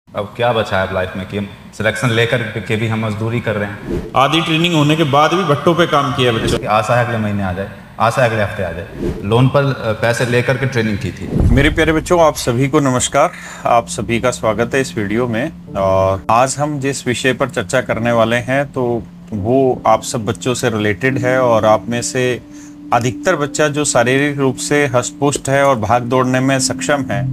अब क्या बचा है लाइफ में कि हम सिलेक्शन लेकर के भी हम मजदूरी कर रहे हैं। आधी ट्रेनिंग होने के बाद भी भट्टों पे काम किया बच्चों। कि आशा है अगले महीने आ जाए, आशा है अगले हफ्ते आ जाए। लोन पर पैसे लेकर के ट्रेनिंग की थी। मेरे प्यारे बच्चों, आप सभी को नमस्कार। आप सभी का स्वागत है इस वीडियो में। और आज हम जिस विषय पर चर्चा करने वाले हैं तो वो आप सब बच्चों से रिलेटेड है। और आप में से अधिकतर बच्चा जो शारीरिक रूप से हष्ट-पुष्ट है और भाग दौड़ने में सक्षम है,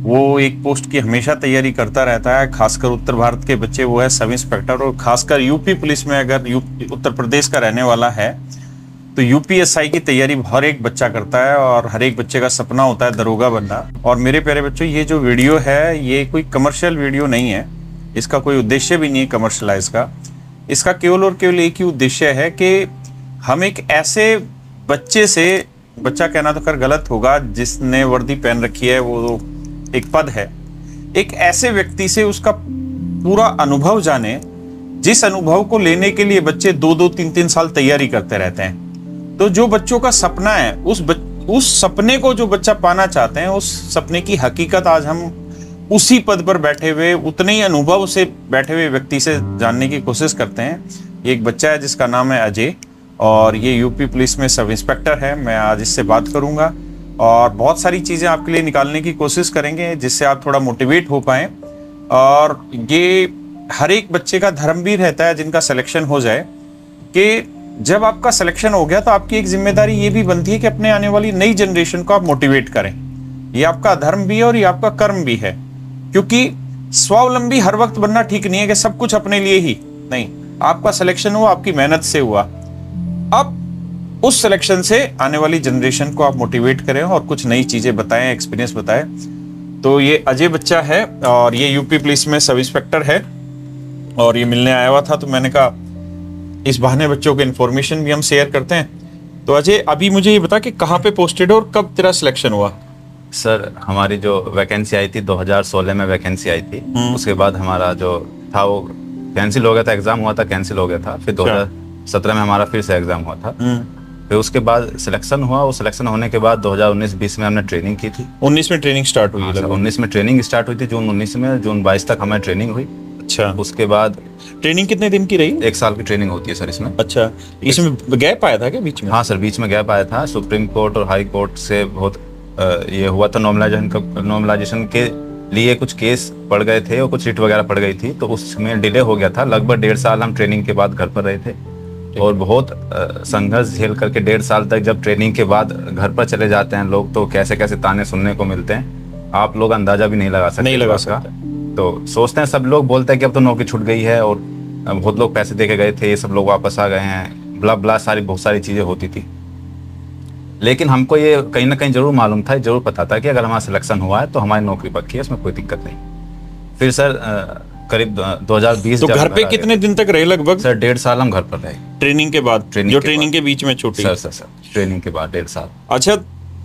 वो एक पोस्ट की हमेशा तैयारी करता रहता है। खासकर उत्तर भारत के बच्चे, वो है सब इंस्पेक्टर। और खासकर यूपी पुलिस में अगर उत्तर प्रदेश का रहने वाला है तो यूपीएसआई की तैयारी हर एक बच्चा करता है और हर एक बच्चे का सपना होता है दरोगा बनना। और मेरे प्यारे बच्चों, ये जो वीडियो है ये कोई कमर्शियल वीडियो नहीं है। इसका कोई उद्देश्य भी नहीं है कमर्शलाइज का। इसका केवल और केवल एक ही उद्देश्य है कि हम एक ऐसे बच्चे से, बच्चा कहना तो कर गलत होगा, जिसने वर्दी पहन रखी है, वो एक पद है, एक ऐसे व्यक्ति से उसका पूरा अनुभव जाने, जिस अनुभव को लेने के लिए बच्चे 2-2, 3-3 साल तैयारी करते रहते हैं। तो जो बच्चों का सपना है, उस सपने को जो बच्चा पाना चाहते हैं, उस सपने की हकीकत आज हम उसी पद पर बैठे हुए, उतने ही अनुभव से बैठे हुए व्यक्ति से जानने की कोशिश करते हैं। एक बच्चा है जिसका नाम है अजय, और ये यूपी पुलिस में सब इंस्पेक्टर है। मैं आज इससे बात करूंगा और बहुत सारी चीज़ें आपके लिए निकालने की कोशिश करेंगे जिससे आप थोड़ा मोटिवेट हो पाएं। और ये हर एक बच्चे का धर्म भी रहता है जिनका सिलेक्शन हो जाए, कि जब आपका सिलेक्शन हो गया तो आपकी एक जिम्मेदारी ये भी बनती है कि अपने आने वाली नई जनरेशन को आप मोटिवेट करें। ये आपका धर्म भी है और ये आपका कर्म भी है, क्योंकि स्वावलंबी हर वक्त बनना ठीक नहीं है कि सब कुछ अपने लिए ही नहीं। आपका सिलेक्शन हुआ आपकी मेहनत से हुआ, अब उस सिलेक्शन से आने वाली जनरेशन को आप मोटिवेट करें और कुछ नई चीजें बताएं, एक्सपीरियंस बताएं। तो ये अजय बच्चा है और ये यूपी पुलिस में सब इंस्पेक्टर है और ये मिलने आया हुआ था। तो मैंने कहा इस बहाने बच्चों को इन्फॉर्मेशन भी हम शेयर करते हैं। तो अजय, अभी मुझे ये बता कि कहाँ पे पोस्टेड हो और कब तेरा सिलेक्शन हुआ? सर, हमारी जो वैकेंसी आई थी 2016 में वैकेंसी आई थी। उसके बाद हमारा जो था वो कैंसिल हो गया था, एग्जाम हुआ था, कैंसिल हो गया था। फिर 2017 में हमारा फिर से एग्जाम हुआ था। फिर उसके बाद सिलेक्शन हुआ। वो सिलेक्शन होने के बाद 2019-20 में हमने ट्रेनिंग की थी। 19 में ट्रेनिंग स्टार्ट हुई? 19 में ट्रेनिंग स्टार्ट हुई थी, जून 19 में, जून 22 तक हमारी ट्रेनिंग हुई। अच्छा। उसके बाद ट्रेनिंग कितने दिन की रही? 1 साल की ट्रेनिंग होती है सर इसमें। अच्छा, इसमें गैप आया था क्या बीच में? हाँ सर, बीच में गैप आया था। सुप्रीम कोर्ट और हाई कोर्ट से बहुत ये हुआ था, नॉर्मलाइजेशन के लिए कुछ केस पड़ गए थे और कुछ रिट वगैरह पड़ गई थी, तो उसमें डिले हो गया था। लगभग 1.5 साल हम ट्रेनिंग के बाद घर पर रहे थे और बहुत संघर्ष झेल करके 1.5 साल तक जब ट्रेनिंग के बाद घर पर चले जाते हैं लोग, तो कैसे कैसे ताने सुनने को मिलते हैं, आप लोग अंदाजा भी नहीं लगा सकते। तो सोचते हैं, सब लोग बोलते हैं कि अब तो नौकरी छूट गई है और बहुत लोग पैसे दे के गए थे, ये सब लोग वापस आ गए हैं, ब्ला ब्ला, बहुत सारी चीज़ें होती थी। लेकिन हमको ये कहीं ना कहीं जरूर मालूम था, जरूर पता था कि अगर हमारा सिलेक्शन हुआ है तो हमारी नौकरी पक्की है, इसमें कोई दिक्कत नहीं। फिर सर करीब 2020 तो घर पे कितने दिन तक रहे लगभग? सर 1.5 साल हम घर पर रहे। ट्रेनिंग के बाद? ट्रेनिंग के बीच में छुट्टी? सर ट्रेनिंग के बाद 1.5 साल। अच्छा,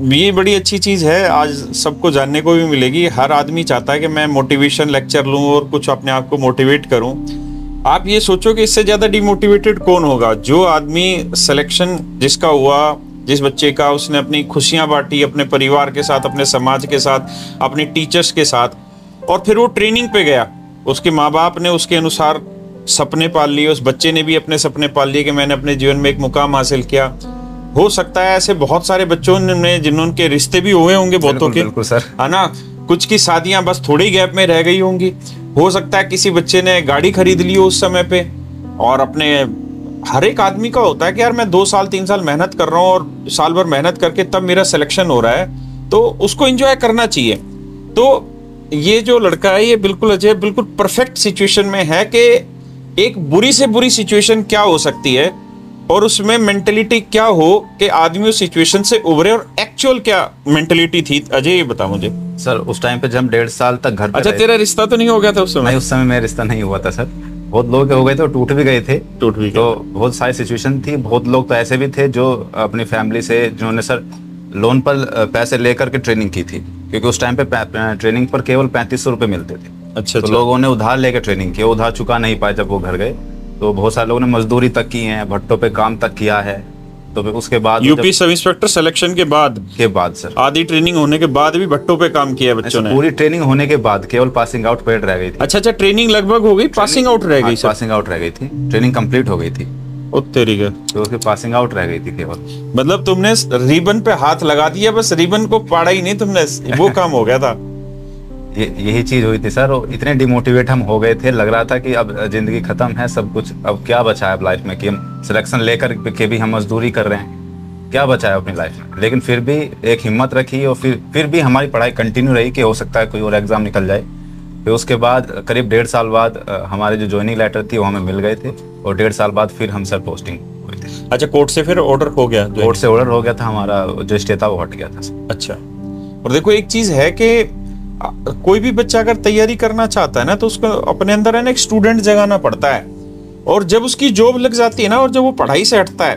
ये बड़ी अच्छी चीज़ है, आज सबको जानने को भी मिलेगी। हर आदमी चाहता है कि मैं मोटिवेशन लेक्चर लूँ और कुछ अपने आप को मोटिवेट करूँ। आप ये सोचो कि इससे ज़्यादा डिमोटिवेटेड कौन होगा? जो आदमी सिलेक्शन जिसका हुआ, जिस बच्चे का, उसने अपनी खुशियाँ बांटी अपने परिवार के साथ, अपने समाज के साथ, अपने टीचर्स के साथ, और फिर वो ट्रेनिंग पे गया। उसके माँ बाप ने उसके अनुसार सपने पाल लिए, उस बच्चे ने भी अपने सपने पाल लिए कि मैंने अपने जीवन में एक मुकाम हासिल किया। हो सकता है ऐसे बहुत सारे बच्चों ने जिन्होंने रिश्ते भी हुए होंगे बहुतों के, बिल्कुल सर, है ना। कुछ की शादियां बस थोड़ी ही गैप में रह गई होंगी। हो सकता है किसी बच्चे ने गाड़ी खरीद ली हो उस समय पे। और अपने हर एक आदमी का होता है कि यार मैं 2 साल 3 साल मेहनत कर रहा हूँ और साल भर मेहनत करके तब मेरा सिलेक्शन हो रहा है, तो उसको एंजॉय करना चाहिए। तो ये जो लड़का है, ये बिल्कुल अजय बिल्कुल परफेक्ट सिचुएशन में है कि एक बुरी से बुरी सिचुएशन क्या हो सकती है और उसमें मेंटलिटी क्या हो कि आदमी उस सिचुएशन से उभरे, और एक्चुअल क्या मेंटलिटी थी। अजय, ये बता मुझे। सर उस टाइम पे जब 1.5 साल तक घर पे अच्छा, तेरा रिश्ता तो नहीं हो गया था उस समय? नहीं, उस समय मेरा रिश्ता नहीं हुआ था सर। बहुत लोग हो गए थे और टूट भी गए थे। तो बहुत सारी सिचुएशन थी। बहुत लोग तो ऐसे भी थे जो अपनी फैमिली से, जिन्होंने सर लोन पर पैसे लेकर के ट्रेनिंग की थी, क्योंकि उस टाइम पे ट्रेनिंग पर केवल 3500 रुपये मिलते थे। अच्छा। तो लोगों ने उधार लेकर ट्रेनिंग की, उधार चुका नहीं पाए जब वो घर गए। तो बहुत सारे लोगों ने मजदूरी तक की है, भट्टों पे काम तक किया है। तो फिर उसके बाद यूपी सब इंस्पेक्टर सिलेक्शन के बाद सर आधी ट्रेनिंग होने के बाद भी भट्टों पे काम किया है बच्चों ने? पूरी ट्रेनिंग होने के बाद केवल पासिंग आउट परेड रह गई थी। अच्छा, ट्रेनिंग लगभग हो गई, पासिंग आउट रह गई सर? पासिंग आउट रह गई थी, ट्रेनिंग कंप्लीट हो गई थी, उत्तरी का तो उसकी पासिंग आउट रह गई थी केवल। मतलब तुमने रिबन पे हाथ लगा दिया, बस रिबन को पाड़ा ही नहीं तुमने, वो काम हो गया था। यही चीज हुई थी सर। और इतने डिमोटिवेट हम हो गए थे, लग रहा था कि अब जिंदगी खत्म है, सब कुछ अब क्या बचा है लाइफ में, कि हम सिलेक्शन लेकर के भी हम मजदूरी कर रहे हैं, क्या बचा है अपनी लाइफ में। लेकिन फिर भी एक हिम्मत रखी और फिर भी हमारी पढ़ाई कंटिन्यू रही कि हो सकता है कोई और एग्जाम निकल जाए। फिर उसके बाद करीब 1.5 साल बाद हमारे जो ज्वाइनिंग लेटर थी वो हमें मिल गए थे, और 1.5 साल बाद फिर हम सर पोस्टिंग हुई थी। अच्छा, कोर्ट से फिर ऑर्डर हो गया? कोर्ट से ऑर्डर हो गया था, हमारा जो स्टे था वो हट गया था। अच्छा, और देखो एक चीज है कि कोई भी बच्चा अगर तैयारी करना चाहता है ना, तो उसको अपने अंदर है ना एक स्टूडेंट जगाना पड़ता है, और जब उसकी जॉब लग जाती है ना, और जब वो पढ़ाई से हटता है,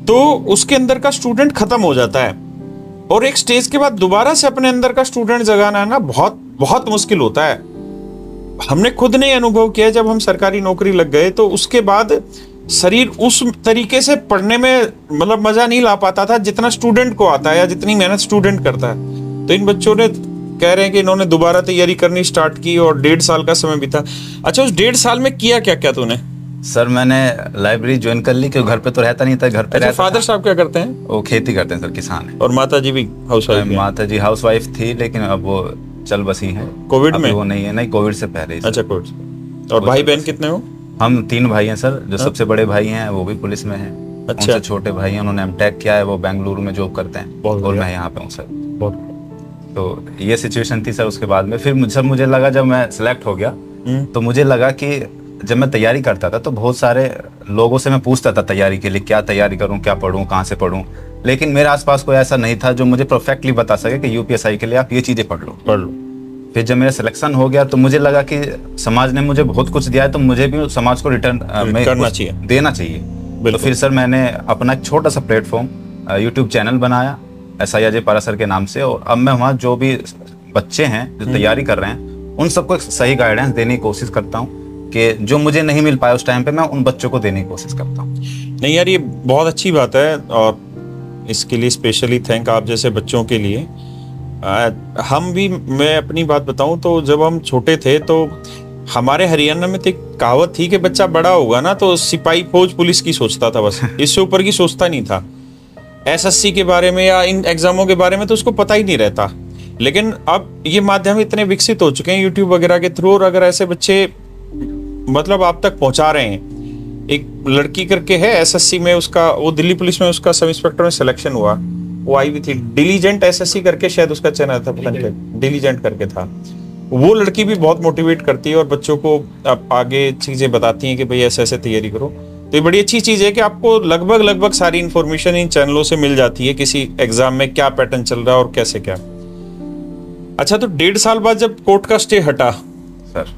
तो उसके अंदर का स्टूडेंट खत्म हो जाता है, और एक स्टेज के बाद दोबारा से अपने अंदर का स्टूडेंट जगाना है ना बहुत बहुत मुश्किल होता है। हमने खुद ने अनुभव किया, जब हम सरकारी नौकरी लग गए तो उसके बाद शरीर उस तरीके से पढ़ने में मतलब मजा नहीं ला पाता था जितना स्टूडेंट को आता है, या जितनी मेहनत स्टूडेंट करता है। तो इन बच्चों ने कह रहे हैं कि इन्होंने दोबारा तैयारी करनी स्टार्ट की, और 1.5 साल का समय बीता। अच्छा, उस 1.5 साल में किया क्या क्या तूने? सर मैंने लाइब्रेरी ज्वाइन कर ली, क्योंकि घर पे तो रहता नहीं था, घर पे अच्छा, रहता फादर था। साहब क्या करते हैं? वो खेती करते हैं सर, किसान है। और माता जी भी हाउसवाइफ हैं? माता जी हाउसवाइफ थी, लेकिन अब वो चल बसी है। कोविड में? वो नहीं है, नहीं कोविड से पहले ही सर। अच्छा, कोविड। और भाई बहन कितने हो? हम 3 भाई हैं सर। जो सबसे बड़े भाई हैं वो भी पुलिस में हैं। अच्छा। उनसे छोटे भाई हैं, उन्होंने एमटेक किया है, वो बेंगलुरु में जॉब करते हैं, बहुत और बढ़िया। मैं यहाँ पे हूँ सर। बहुत। तो ये सिचुएशन थी सर। उसके बाद में फिर मुझे लगा, जब मैं सिलेक्ट हो गया तो मुझे लगा कि जब मैं तैयारी करता था तो बहुत सारे लोगों से मैं पूछता था तैयारी के लिए, क्या तैयारी करूं, क्या पढूं, कहाँ से पढूं। लेकिन मेरे आसपास कोई ऐसा नहीं था जो मुझे परफेक्टली बता सके कि यूपीएसआई के लिए आप ये चीजें पढ़ लो। फिर जब मेरा सिलेक्शन हो गया तो मुझे लगा कि समाज ने मुझे बहुत कुछ दिया है, तो मुझे भी समाज को रिटर्न करना चाहिए, देना चाहिए। तो फिर सर मैंने अपना एक छोटा सा प्लेटफॉर्म यूट्यूब चैनल बनाया SI अजय पारासर के नाम से, और अब मैं वहाँ जो भी बच्चे हैं जो तैयारी कर रहे हैं उन सबको एक सही गाइडेंस देने की कोशिश करता हूँ, कि जो मुझे नहीं मिल पाया उस टाइम पे मैं उन बच्चों को देने की कोशिश करता हूँ। नहीं यार, ये बहुत अच्छी बात है, और इसके लिए स्पेशली थैंक आप जैसे बच्चों के लिए। हम भी, मैं अपनी बात बताऊं तो जब हम छोटे थे तो हमारे हरियाणा में तो एक कहावत थी कि बच्चा बड़ा होगा ना तो सिपाही, फौज, पुलिस की सोचता था, बस इससे ऊपर की सोचता नहीं था। SSC के बारे में या इन एग्जामों के बारे में तो उसको पता ही नहीं रहता। लेकिन अब ये माध्यम इतने विकसित हो चुके हैं यूट्यूब वगैरह के थ्रू, और अगर ऐसे बच्चे मतलब आप तक पहुंचा रहे हैं। एक लड़की करके है SSC में, उसका वो दिल्ली पुलिस में उसका सब इंस्पेक्टर में सिलेक्शन हुआ, वो आई भी थी। डिलीजेंट SSC करके शायद उसका चैनल था, पता नहीं, डिलीजेंट करके था। वो लड़की भी बहुत मोटिवेट करती है और बच्चों को आगे चीजें बताती हैं कि भाई ऐसे ऐसे तैयारी करो। तो ये बड़ी अच्छी चीज है कि आपको लगभग सारी इंफॉर्मेशन इन चैनलों से मिल जाती है, किसी एग्जाम में क्या पैटर्न चल रहा है और कैसे क्या। अच्छा, तो 1.5 साल बाद जब कोर्ट का स्टे हटा सर,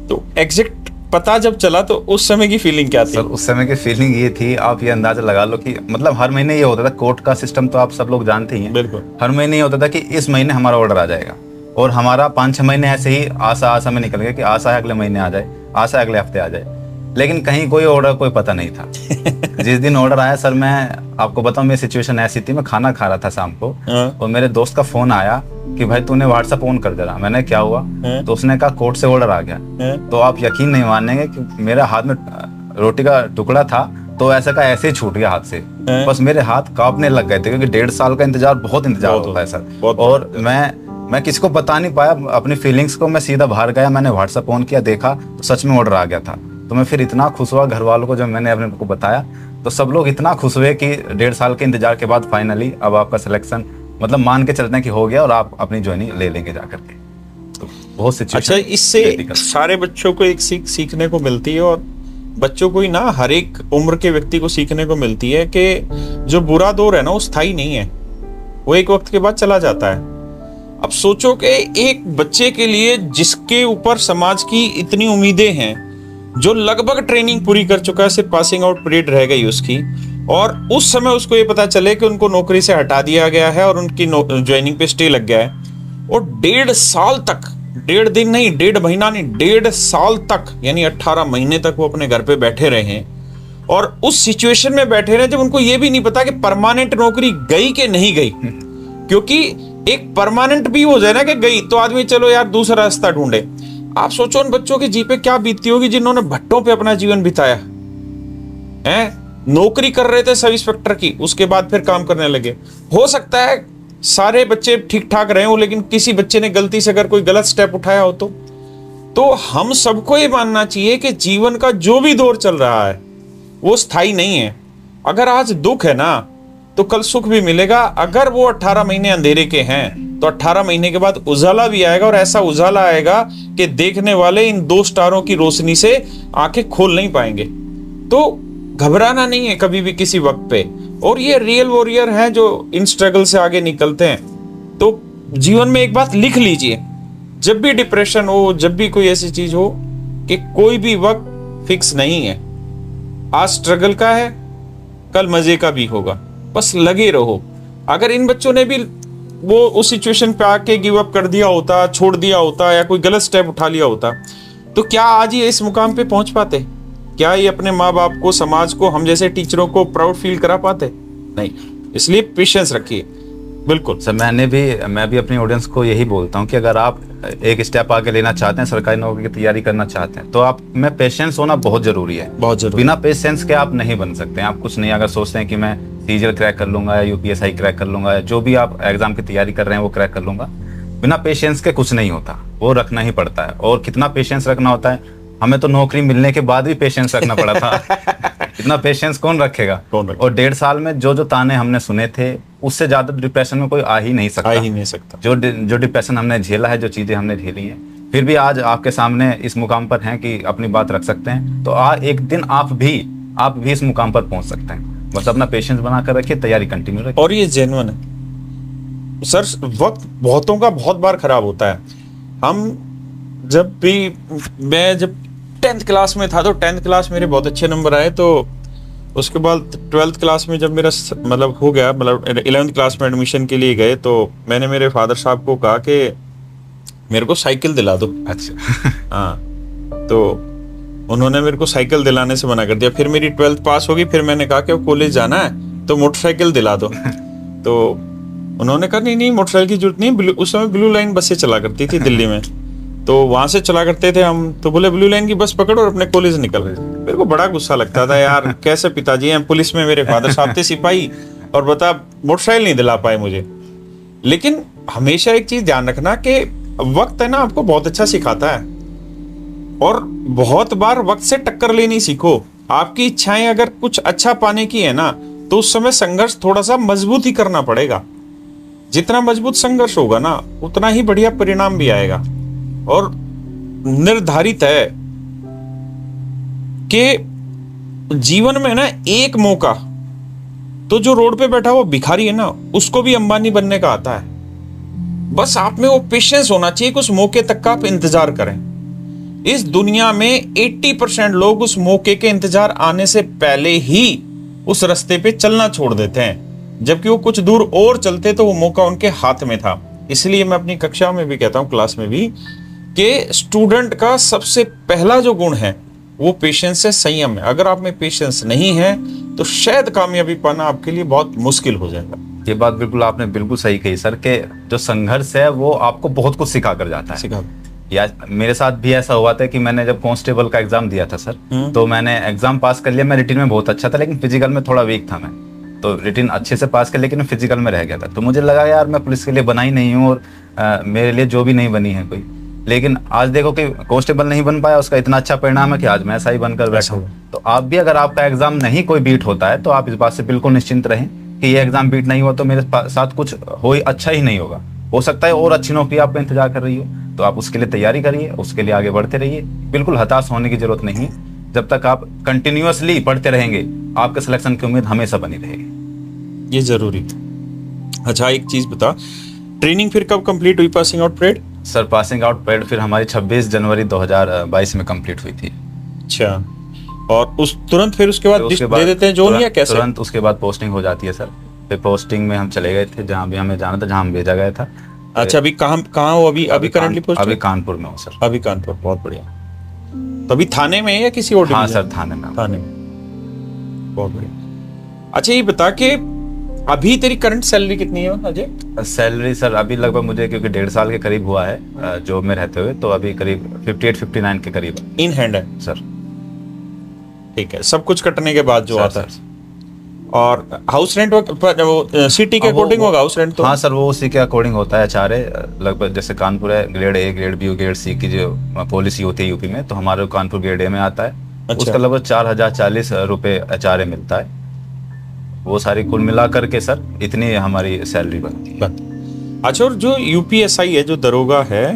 तो एग्जैक्ट पता जब चला तो उस समय की फीलिंग क्या थी? सर उस समय की फीलिंग ये थी, आप ये अंदाजा लगा लो कि मतलब हर महीने ये होता था, कोर्ट का सिस्टम तो आप सब लोग जानते ही हैं। बिल्कुल। हर महीने ये होता था कि इस महीने हमारा ऑर्डर आ जाएगा, और हमारा 5-6 महीने ऐसे ही आशा में निकल गया कि आशा है अगले महीने आ जाए, आशा है अगले हफ्ते आ जाए। लेकिन कहीं कोई ऑर्डर, कोई पता नहीं था। जिस दिन ऑर्डर आया सर, मैं आपको बताऊं मेरी सिचुएशन ऐसी थी, मैं खाना खा रहा था शाम को, और मेरे दोस्त का फोन आया कि भाई तूने व्हाट्सएप ऑन कर देना। मैंने क्या हुआ? तो उसने कहा कोर्ट से ऑर्डर आ गया। तो आप यकीन नहीं मानेंगे कि मेरा हाथ में रोटी का टुकड़ा था, तो ऐसा का ऐसे ही छूट गया हाथ से। बस मेरे हाथ कांपने लग गए थे, क्योंकि 1.5 साल का इंतजार बहुत होता है सर। और मैं किसी को बता नहीं पाया अपनी फीलिंग्स को। मैं सीधा बाहर गया, मैंने व्हाट्सएप ऑन किया, देखा तो सच में ऑर्डर आ गया था। तो मैं फिर इतना खुश हुआ, घर वालों को जब मैंने अपने को बताया तो सब लोग इतना खुश हुए कि 1.5 साल के इंतजार के बाद फाइनली अब आपका सिलेक्शन, मतलब मान के चलते हैं कि हो गया, और आप अपनी ज्वाइनिंग ले लेंगे जाकर के। तो बहुत सिचुएशन। अच्छा, इससे सारे बच्चों को एक सीखने को मिलती है, और बच्चों को ही ना, हर एक उम्र के व्यक्ति को सीखने को मिलती है कि जो बुरा दौर है ना वो स्थायी नहीं है, वो एक वक्त के बाद चला जाता है। अब सोचो कि एक बच्चे के लिए जिसके ऊपर समाज की इतनी उम्मीदें हैं, जो लगभग ट्रेनिंग पूरी कर चुका है, सिर्फ पासिंग आउट पीरियड रह गई उसकी, और उस समय उसको ये पता चले कि उनको नौकरी से हटा दिया गया है और उनकी ज्वाइनिंग पे स्टे लग गया है, और 1.5 साल तक, 1.5 दिन नहीं, 1.5 महीना नहीं, 1.5 साल तक, यानी 18 महीने तक वो अपने घर पे बैठे रहे हैं, और उस सिचुएशन में बैठे रहे जब उनको ये भी नहीं पता कि परमानेंट नौकरी गई कि नहीं गई। क्योंकि एक परमानेंट भी हो जाए ना कि गई तो आदमी चलो यार दूसरा रास्ता ढूंढे। आप सोचो उन बच्चों के जी पे क्या बीतती होगी जिन्होंने भट्टों पे अपना जीवन बिताया है। नौकरी कर रहे थे सब इंस्पेक्टर की, उसके बाद फिर काम करने लगे। हो सकता है सारे बच्चे ठीक ठाक रहे हो, लेकिन किसी बच्चे ने गलती से अगर कोई गलत स्टेप उठाया हो तो हम सबको ये मानना चाहिए कि जीवन का जो भी दौर चल रहा है वो स्थायी नहीं है। अगर आज दुख है ना तो कल सुख भी मिलेगा। अगर वो 18 महीने अंधेरे के हैं तो 18 महीने के बाद उजाला भी आएगा, और ऐसा उजाला आएगा कि देखने वाले इन 2 स्टारों की रोशनी से आंखें खोल नहीं पाएंगे। तो घबराना नहीं है कभी भी किसी वक्त पे। और ये रियल वॉरियर हैं जो इन स्ट्रगल से आगे निकलते हैं। तो जीवन में एक बात लिख लीजिए, जब भी डिप्रेशन हो, जब भी कोई ऐसी चीज हो, कि कोई भी वक्त फिक्स नहीं है। आज स्ट्रगल का है, कल मजे का भी होगा, बस लगे रहो। अगर इन बच्चों ने भी वो उस सिचुएशन पे आके गिव अप कर दिया होता, छोड़ दिया होता, या कोई गलत स्टेप उठा लिया होता, तो क्या आज ये इस मुकाम पे पहुंच पाते? क्या ये अपने माँ बाप को, समाज को, हम जैसे टीचरों को प्राउड फील करा पाते? नहीं। इसलिए पेशेंस रखिए। बिल्कुल सर, मैं भी अपनी ऑडियंस को यही बोलता हूँ कि अगर आप एक स्टेप आगे लेना चाहते हैं, सरकारी नौकरी की तैयारी करना चाहते हैं, तो आप में पेशेंस होना बहुत जरूरी है। बहुत जरूरी। बिना पेशेंस के आप नहीं बन सकते हैं। आप कुछ नहीं, अगर सोचते हैं कि मैं सीजीएल क्रैक कर लूंगा या यूपीएससी क्रैक कर लूंगा या जो भी आप एग्जाम की तैयारी कर रहे हैं वो क्रैक कर लूंगा, बिना पेशेंस के कुछ नहीं होता। वो रखना ही पड़ता है। और कितना पेशेंस रखना होता है, हमें तो नौकरी मिलने के बाद भी पेशेंस रखना पड़ा था। इतना पेशेंस कौन रखेगा? और 1.5 साल में जो ताने हमने सुने थे, उससे ज्यादा डिप्रेशन में कोई आ ही नहीं सकता। जो डिप्रेशन हमने झेला है, जो चीजें हमने झेली हैं, फिर भी आज आपके सामने इस मुकाम पर हैं कि अपनी बात रख सकते हैं। तो एक दिन आप भी इस मुकाम पर पहुंच सकते हैं। बस अपना पेशेंस बनाकर रखिए, तैयारी कंटिन्यू रखिए। और ये जेन्युइन है सर। वक्त बहुतों का बहुत बार खराब होता है। मैं जब 10th क्लास में था तो 10th क्लास मेरे बहुत अच्छे नंबर आए। तो उसके बाद 12th क्लास में जब मेरा मतलब हो गया, मतलब 11th क्लास में एडमिशन के लिए गए, तो मैंने मेरे फादर साहब को कहा कि मेरे को साइकिल दिला दो। अच्छा। हाँ, तो उन्होंने मेरे को साइकिल दिलाने से मना कर दिया। फिर मेरी 12th पास होगी, फिर मैंने कहा कि कॉलेज जाना है तो मोटरसाइकिल दिला दो। तो उन्होंने कहा नहीं मोटरसाइकिल की जरूरत नहीं। उस समय ब्लू लाइन बसें चला करती थी दिल्ली में, तो वहां से चला करते थे हम। तो बोले ब्लू लाइन की बस पकड़ो और अपने कॉलेज निकल। मेरे को बड़ा गुस्सा लगता था यार, कैसे पिताजी हैं पुलिस में, मेरे फादर साहब थे सिपाही, और बता मोटरसाइकिल नहीं दिला पाए मुझे। लेकिन हमेशा एक चीज ध्यान रखना कि वक्त है ना आपको बहुत अच्छा सिखाता है, और बहुत बार वक्त से टक्कर लेनी सीखो। आपकी इच्छाएं अगर कुछ अच्छा पाने की है ना, तो उस समय संघर्ष थोड़ा सा मजबूत ही करना पड़ेगा। जितना मजबूत संघर्ष होगा ना, उतना ही बढ़िया परिणाम भी आएगा। और निर्धारित है कि जीवन में ना एक मौका, तो जो रोड पे बैठा वो भिखारी है ना, उसको भी अंबानी बनने का आता है। बस आप में वो पेशेंस होना चाहिए कि उस मौके तक का आप इंतजार करें। इस दुनिया में 80% लोग उस मौके के इंतजार आने से पहले ही उस रास्ते पे चलना छोड़ देते हैं, जबकि वो कुछ दूर और चलते तो वो मौका उनके हाथ में था। इसलिए मैं अपनी कक्षा में भी कहता हूँ, क्लास में भी, कि स्टूडेंट का सबसे पहला जो गुण है वो पेशेंस है, संयम है। अगर आप में पेशेंस नहीं है तो शायद कामयाबी पाना आपके लिए बहुत मुश्किल हो जाएगा। ये बात बिल्कुल आपने बिल्कुल सही कही सर, कि जो संघर्ष है वो आपको बहुत कुछ सिखा कर जाता है। या मेरे साथ भी ऐसा हुआ था कि मैंने जब कांस्टेबल का एग्जाम दिया था सर, तो मैंने एग्जाम पास कर लिया। मैं रिटिन में बहुत अच्छा था, लेकिन फिजिकल में थोड़ा वीक था मैं। तो रिटिन अच्छे से पास कर, लेकिन फिजिकल में रह गया था। तो मुझे लगा यार मैं पुलिस के लिए बना ही नहीं हूँ, और मेरे लिए जो भी नहीं बनी है कोई। लेकिन आज देखो कि कांस्टेबल नहीं बन पाया, उसका इतना अच्छा परिणाम है कि आज मैं ऐसा ही बनकर बैठा हूँ। तो आप भी, अगर आपका एग्जाम नहीं कोई बीट होता है, तो आप इस बात से बिल्कुल निश्चिंत रहें कि ये एग्जाम बीट नहीं हुआ तो मेरे साथ कुछ अच्छा ही नहीं होगा। हो सकता है और अच्छी नौकरी आपको इंतजार कर रही हो, तो आप उसके लिए तैयारी करिए, उसके लिए आगे बढ़ते रहिए। बिल्कुल हताश होने की जरूरत नहीं। जब तक आप कंटिन्यूअसली पढ़ते रहेंगे, आपके सिलेक्शन की उम्मीद हमेशा बनी रहेगी। ये जरूरी। अच्छा, एक चीज बता, ट्रेनिंग फिर कब कंप्लीट हुई passing out parade? Sir, passing out parade फिर हमारी 26 जनवरी 2022 में कंप्लीट हुई थी। अच्छा, और उस तुरंत फिर उसके बाद दे देते हैं जोन, या कैसे? तुरंत उसके बाद पोस्टिंग हो जाती है सर। फिर पोस्टिंग में हम चले गए थे जहाँ भी हमें जाना था, जहाँ हम भेजा गया था। अच्छा, अभी कहाँ हो? अभी करंटली पोस्ट? अभी कानपुर में हो सर। अभी कानपुर, बहुत बढ़िया। तो अभी थाने में है या किसी और? हाँ सर, थाने में। थाने में। बहुत बढ़िया। अच्छा ये बता के अभी तेरी करंट सैलरी कितनी है अजय? सैलरी सर अभी लगभग मुझे, क्योंकि 1.5 साल के करीब हुआ है जॉब में रहते हुए, तो अभी करीब 58-59 के करीब है इन हैंड है सर। ठीक है, सब कुछ कटने के बाद जो सर, आता है। और हाउस रेंट वो सिटी के अकॉर्डिंग होगा हाउस रेंट तो? हाँ सर, वो उसी के अकॉर्डिंग होता है। HRA लगभग जैसे कानपुर है, grade A, grade B, grade C की जो पॉलिसी होती है यूपी में, तो हमारे कानपुर ग्रेड A में आता है। अच्छा। उसका लगभग 4040 रुपये HRA मिलता है। वो सारी कुल मिला करके सर इतनी हमारी सैलरी बनती है। अच्छा, और जो UPSI है, जो दरोगा है,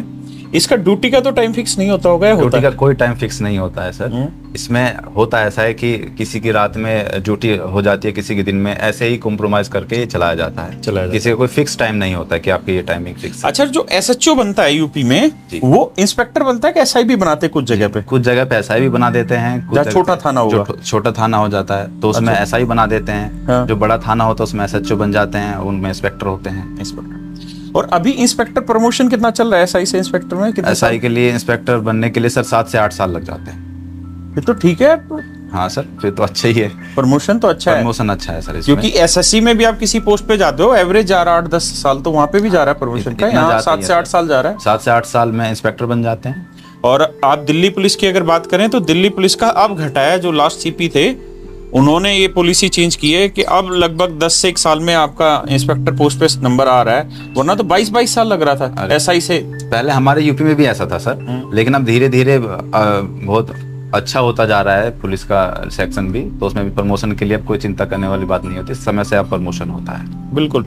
इसका ड्यूटी का तो टाइम फिक्स नहीं होता होगा? ड्यूटी का कोई टाइम फिक्स नहीं होता है सर। इसमें होता ऐसा है कि किसी की रात में ड्यूटी हो जाती है, किसी के दिन में, ऐसे ही कॉम्प्रोमाइज करके ये चलाया जाता है। किसी का कोई फिक्स टाइम नहीं होता है कि आपकी ये टाइमिंग फिक्स है। अच्छा, जो SHO बनता है यूपी में, वो इंस्पेक्टर बनता है कि SI भी बनाते हैं कुछ जगह पे? कुछ जगह पे SI भी बना देते हैं। जहाँ छोटा थाना होगा, छोटा थाना हो जाता है तो उसमें SI बना देते हैं। हाँ। जो बड़ा थाना होता है उसमें SHO बन जाते हैं, उनमें इंस्पेक्टर होते हैं। इंस्पेक्टर। और अभी इंस्पेक्टर प्रमोशन कितना चल रहा है SI से इंस्पेक्टर में? कितना SI के लिए, इंस्पेक्टर बनने के लिए सर 7 से 8 साल लग जाते हैं। फिर तो ठीक है। हाँ सर, फिर तो अच्छा ही है। प्रमोशन तो अच्छा है। प्रमोशन अच्छा है सर इसमें। क्योंकि SSC में भी आप किसी पोस्ट पे जाते हो, एवरेज जा रहा है 8-10 साल, तो वहां पे भी जा रहा है प्रमोशन का। यहाँ 7 से 8 साल जा रहा है। 7 से 8 साल में इंस्पेक्टर बन जाते हैं। और आप दिल्ली पुलिस की अगर बात करें तो दिल्ली पुलिस का अब घटाया, जो लास्ट CP थे उन्होंने ये पॉलिसी चेंज की है कि अब लगभग 10 से 1 साल में आपका इंस्पेक्टर पोस्ट पे नंबर आ रहा है, वरना तो 22 साल लग रहा था SI से। पहले हमारे यूपी में भी ऐसा था सर, लेकिन अब धीरे धीरे बहुत अच्छा होता जा रहा है पुलिस का सेक्शन भी, तो उसमें भी प्रमोशन के लिए अब कोई चिंता करने वाली बात नहीं होती, समय से अब प्रमोशन होता है। बिल्कुल।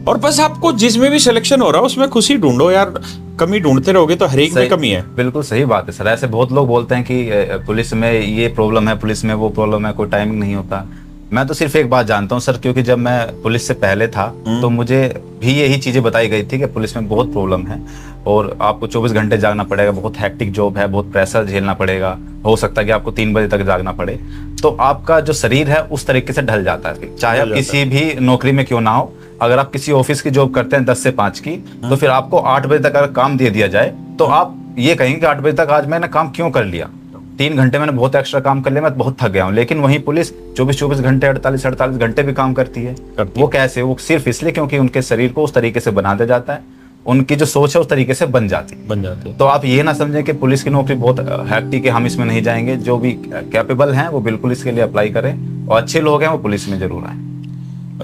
और बस आपको जिसमें भी सिलेक्शन हो रहा है उसमें खुशी ढूंढो यार, कमी ढूंढते रहोगे तो हर एक में कमी है। बिल्कुल सही बात है सर। ऐसे बहुत लोग बोलते हैं कि पुलिस में ये प्रॉब्लम है, पुलिस में वो प्रॉब्लम है, कोई टाइमिंग नहीं होता। मैं तो सिर्फ एक बात जानता हूँ सर, क्योंकि जब मैं पुलिस से पहले था तो मुझे भी यही चीजें बताई गई थी कि पुलिस में बहुत प्रॉब्लम है और आपको 24 घंटे जागना पड़ेगा, बहुत हैक्टिक जॉब है, बहुत प्रेशर झेलना पड़ेगा, हो सकता है कि आपको 3 बजे तक जागना पड़े। तो आपका जो शरीर है उस तरीके से ढल जाता है, चाहे आप किसी भी नौकरी में क्यों ना हो। अगर आप किसी ऑफिस की जॉब करते हैं 10 से 5 की, तो फिर आपको 8 बजे तक अगर काम दे दिया जाए तो आप ये कहेंगे कि 8 बजे तक आज मैंने काम क्यों कर लिया, 3 घंटे मैंने बहुत एक्स्ट्रा काम कर लिया, मैं बहुत थक गया हूँ। लेकिन वहीं पुलिस 24 घंटे, 48 घंटे भी काम करती है। वो कैसे? वो सिर्फ इसलिए क्योंकि उनके शरीर को उस तरीके से बना दिया जाता है, उनकी जो सोच है उस तरीके से बन जाती है। तो आप ये ना समझें कि पुलिस की नौकरी बहुत हैक्टिक है, हम इसमें नहीं जाएंगे। जो भी कैपेबल हैं वो बिल्कुल इसके लिए अप्लाई करें, और अच्छे लोग हैं वो पुलिस में जरूर आए।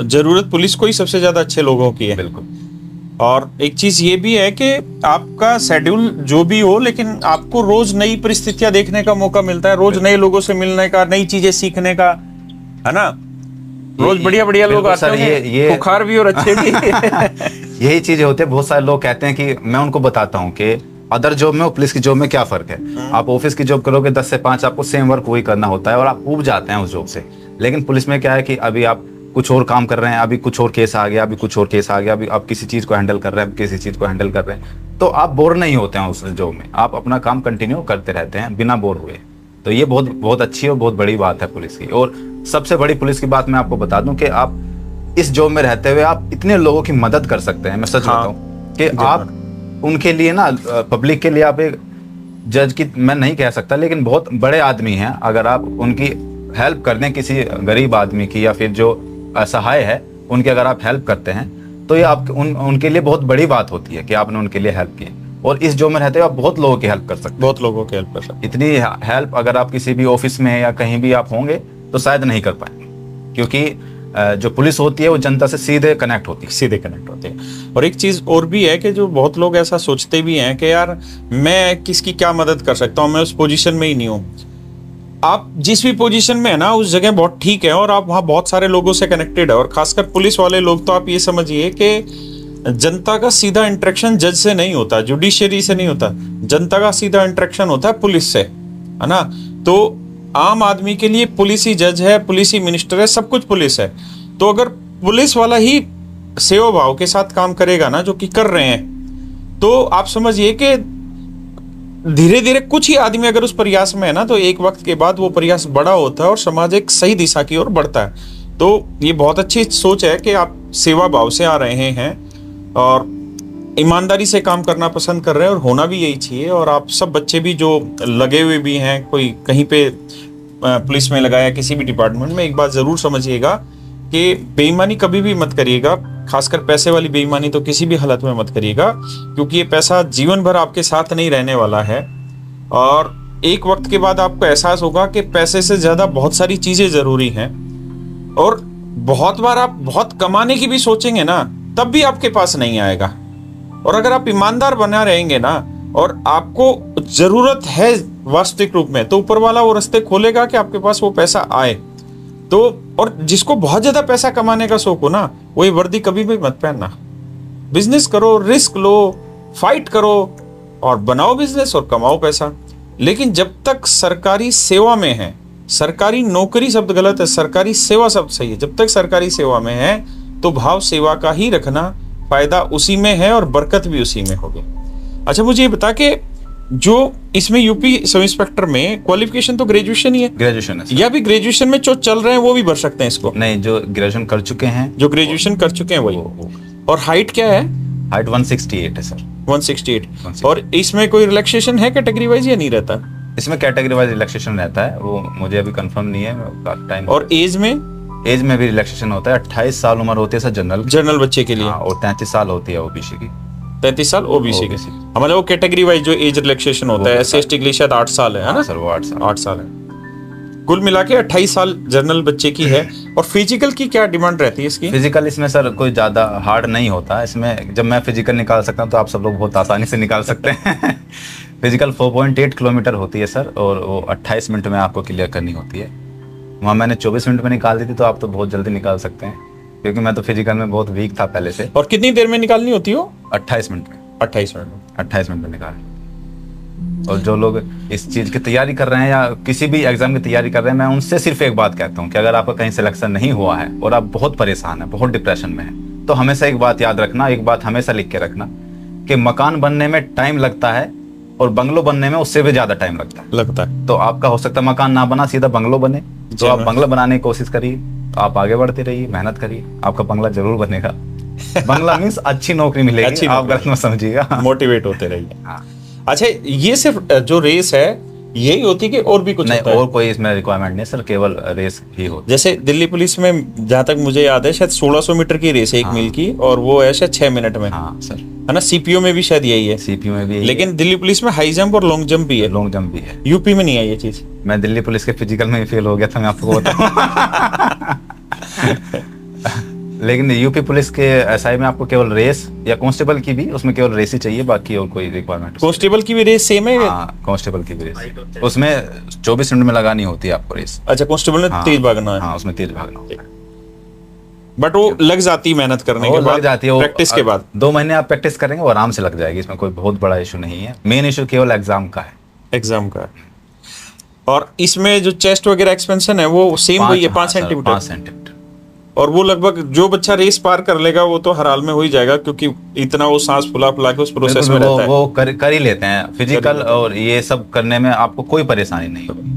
जरूरत पुलिस को ही सबसे ज्यादा अच्छे लोगों की है। बिल्कुल। और एक चीज ये भी है कि आपका शेड्यूल जो भी हो, लेकिन आपको रोज नई परिस्थितियां देखने का मौका मिलता है, रोज नए लोगों से मिलने का, नई चीजें सीखने का, है ना? रोज बढ़िया बढ़िया लोग आते हैं, ये बुखार भी और अच्छे भी। यही चीजें होती है। बहुत सारे लोग कहते हैं कि मैं उनको बताता हूँ कि अदर जॉब में और पुलिस की जॉब में क्या फर्क है। आप ऑफिस की जॉब करोगे 10 से 5 आपको सेम वर्क वही करना होता है और आप ऊब जाते हैं उस जॉब से। लेकिन पुलिस में क्या है कि अभी आप कुछ और काम कर रहे हैं, अभी कुछ और केस आ गया, अभी कुछ और केस आ गया, अभी आप किसी चीज को हैंडल कर रहे हैं, किसी चीज को हैंडल कर रहे हैं, तो आप बोर नहीं होते हैं उस जॉब में। आप अपना काम कंटिन्यू करते रहते हैं बिना बोर हुए। तो ये बहुत बहुत अच्छी और बहुत बड़ी बात है पुलिस की। और सबसे बड़ी पुलिस की बात मैं आपको बता दूं कि आप इस जॉब में रहते हुए आप इतने लोगों की मदद कर सकते हैं। मैं सच बताऊं कि आप उनके लिए ना, पब्लिक के लिए आप एक जज की मैं नहीं कह सकता, लेकिन बहुत बड़े आदमी हैं। अगर आप उनकी हेल्प कर दें, किसी गरीब आदमी की या फिर जो असहाय है उनकी अगर आप हेल्प करते हैं, तो ये आप उनके लिए बहुत बड़ी बात होती है कि आपने उनके लिए हेल्प की। और इस जॉब में रहते हुए आप बहुत लोगों की हेल्प कर सकते हैं। बहुत लोगों की हेल्प कर सकते हैं। इतनी हेल्प अगर आप किसी भी ऑफिस में या कहीं भी आप होंगे तो शायद नहीं कर पाएंगे, क्योंकि जो पुलिस होती है वो जनता से सीधे कनेक्ट होती है। और एक चीज और भी है कि जो बहुत लोग ऐसा सोचते भी हैं कि यार मैं किसकी क्या मदद कर सकता हूँ, मैं उस पोजीशन में ही नहीं हूँ। आप जिस भी पोजीशन में है ना उस जगह बहुत ठीक है, और आप वहाँ बहुत सारे लोगों से कनेक्टेड है। और खासकर पुलिस वाले लोग तो आप ये समझिए कि जनता का सीधा इंटरेक्शन जज से नहीं होता, जुडिशियरी से नहीं होता, जनता का सीधा इंटरेक्शन होता है पुलिस से, है ना? तो आम आदमी के लिए पुलिस ही जज है, पुलिस ही मिनिस्टर है, सब कुछ पुलिस है। तो अगर पुलिस वाला ही सेवा भाव के साथ काम करेगा ना, जो कि कर रहे हैं, तो आप समझिए कि धीरे धीरे कुछ ही आदमी अगर उस प्रयास में है ना, तो एक वक्त के बाद वो प्रयास बड़ा होता है और समाज एक सही दिशा की ओर बढ़ता है। तो ये बहुत अच्छी सोच है कि आप सेवा भाव से आ रहे हैं और ईमानदारी से काम करना पसंद कर रहे हैं, और होना भी यही चाहिए। और आप सब बच्चे भी जो लगे हुए भी हैं, कोई कहीं पे पुलिस में लगाया, किसी भी डिपार्टमेंट में, एक बात जरूर समझिएगा कि बेईमानी कभी भी मत करिएगा, खासकर पैसे वाली बेईमानी तो किसी भी हालत में मत करिएगा, क्योंकि ये पैसा जीवन भर आपके साथ नहीं रहने वाला है। और एक वक्त के बाद आपको एहसास होगा कि पैसे से ज्यादा बहुत सारी चीजें जरूरी हैं। और बहुत बार आप बहुत कमाने की भी सोचेंगे ना, तब भी आपके पास नहीं आएगा। और अगर आप ईमानदार बना रहेंगे ना, और आपको जरूरत है वास्तविक रूप में, तो ऊपर वाला वो रास्ते खोलेगा कि आपके पास वो पैसा आए। तो और जिसको बहुत ज्यादा पैसा कमाने का शौक हो ना, वो ये वर्दी कभी भी मत पहनना। बिजनेस करो, रिस्क लो, फाइट करो और बनाओ बिजनेस और कमाओ पैसा। लेकिन जब तक सरकारी सेवा में है, सरकारी नौकरी शब्द गलत है, सरकारी सेवा शब्द सही है, जब तक सरकारी सेवा में है तो भाव सेवा का ही रखना, फायदा उसी में है और बरकत भी उसी में होगी। अच्छा, मुझे ये बता के जो इसमें यूपी सब इंस्पेक्टर में क्वालिफिकेशन तो ग्रेजुएशन ही है, ग्रेजुएशन है या भी ग्रेजुएशन में जो चल रहे हैं वो भी भर सकते हैं इसको? नहीं, जो ग्रेजुएशन कर चुके हैं, जो ग्रेजुएशन कर चुके हैं वही। और हाइट क्या है? हाइट 168 है सर। 168। और इसमें कोई रिलैक्सेशन है कैटेगरी वाइज या नहीं रहता? इसमें कैटेगरी वाइज रिलैक्सेशन रहता है, वो मुझे अभी कंफर्म नहीं है टाइम। और एज में? एज में भी रिलैक्सेशन होता है। 28 साल उम्र होती है सर जनरल बच्चे के लिए। हाँ, और 33 साल होती है ओबीसी की। 33 साल ओबीसी के। हमारे वो कैटेगरी वाइज जो एज रिलैक्सेशन होता है, एससी एसटी के लिए शायद 8 साल है ना सर? वो 8 साल है। कुल मिला के 28 साल जनरल बच्चे की है। और फिजिकल की क्या डिमांड रहती है इसकी? फिजिकल इसमें सर कोई ज्यादा हार्ड नहीं होता। इसमें जब मैं फिजिकल निकाल सकता हूँ तो आप सब लोग बहुत आसानी से निकाल सकते हैं। फिजिकल 4.8 किलोमीटर होती है सर, और वो 28 मिनट में आपको क्लियर करनी होती है। वहाँ मैंने 24 मिनट में निकाल दी थी, तो आप तो बहुत जल्दी निकाल सकते हैं, क्योंकि मैं तो फिजिकल में बहुत वीक था पहले से। और कितनी देर में निकालनी होती हो? 28 मिनट में। 28 मिनट में। 28 मिनट में निकाल। और जो लोग इस चीज की तैयारी कर रहे हैं या किसी भी एग्जाम की तैयारी कर रहे हैं, मैं उनसे सिर्फ एक बात कहता हूँ कि अगर आपका कहीं सिलेक्शन नहीं हुआ है और आप बहुत परेशान हैं, बहुत डिप्रेशन में हैं, तो हमेशा एक बात याद रखना, एक बात हमेशा लिख के रखना कि मकान बनने में टाइम लगता है और बंगलो बनने में उससे भी ज्यादा टाइम लगता है। तो आपका हो सकता है मकान ना बना, सीधा बंगलो बने, तो आप बंगला बनाने की कोशिश करिए, आप आगे बढ़ते रहिए, मेहनत करिए, आपका बंगला जरूर बनेगा। बंगला मीन्स अच्छी नौकरी मिलेगी, आप गलत मत समझिएगा। मोटिवेट होते रहिए। अच्छा, ये सिर्फ जो रेस है यही होती है कि और भी कुछ नहीं? होता है? और कोई इसमें रिक्वायरमेंट नहीं सर, केवल रेस ही होती है। जैसे दिल्ली पुलिस में जहाँ तक मुझे याद है शायद 1600 मीटर की रेस है 1 मील की, और वो है शायद 6 मिनट में। हाँ सर, है ना? सीपीओ में भी शायद यही है। सीपीयू में भी, लेकिन दिल्ली पुलिस में हाई जंप और लॉन्ग जंप भी है। लॉन्ग जंप भी है। यूपी में नहीं है ये चीज। मैं दिल्ली पुलिस के फिजिकल में ही फेल हो गया था, मैं आपको बताऊं। लेकिन यूपी पुलिस के एसआई में आपको केवल रेस, या कांस्टेबल की भी, उसमें केवल रेस ही चाहिए, बाकी और कोई रिक्वायरमेंट। कांस्टेबल की भी रेस सेम है? हाँ, कांस्टेबल की भी रेस, उसमें 24 मिनट में लगानी होती है आपको रेस। अच्छा, कांस्टेबल में तेज भागना है? हाँ, उसमें तेज भागना होता है। बट वो लग जाती है मेहनत करने के बाद, प्रैक्टिस के बाद। 2 महीने आप प्रैक्टिस करेंगे वो आराम से लग जाएगी, इसमें कोई बहुत बड़ा इशू नहीं है। मेन इशू केवल एग्जाम का है। एग्जाम का। और इसमें जो चेस्ट वगैरह एक्सपेंशन है वो सेम वही है, 5 सेंटीमीटर। 5 सेंटीमीटर। और वो लगभग जो बच्चा रेस पार कर लेगा वो तो हर हाल में हो ही जाएगा, क्योंकि इतना वो सांस फुला फुला के उस प्रोसेस में रहता है। वो कर ही लेते हैं फिजिकल, और ये सब करने में आपको कोई परेशानी नहीं होगी।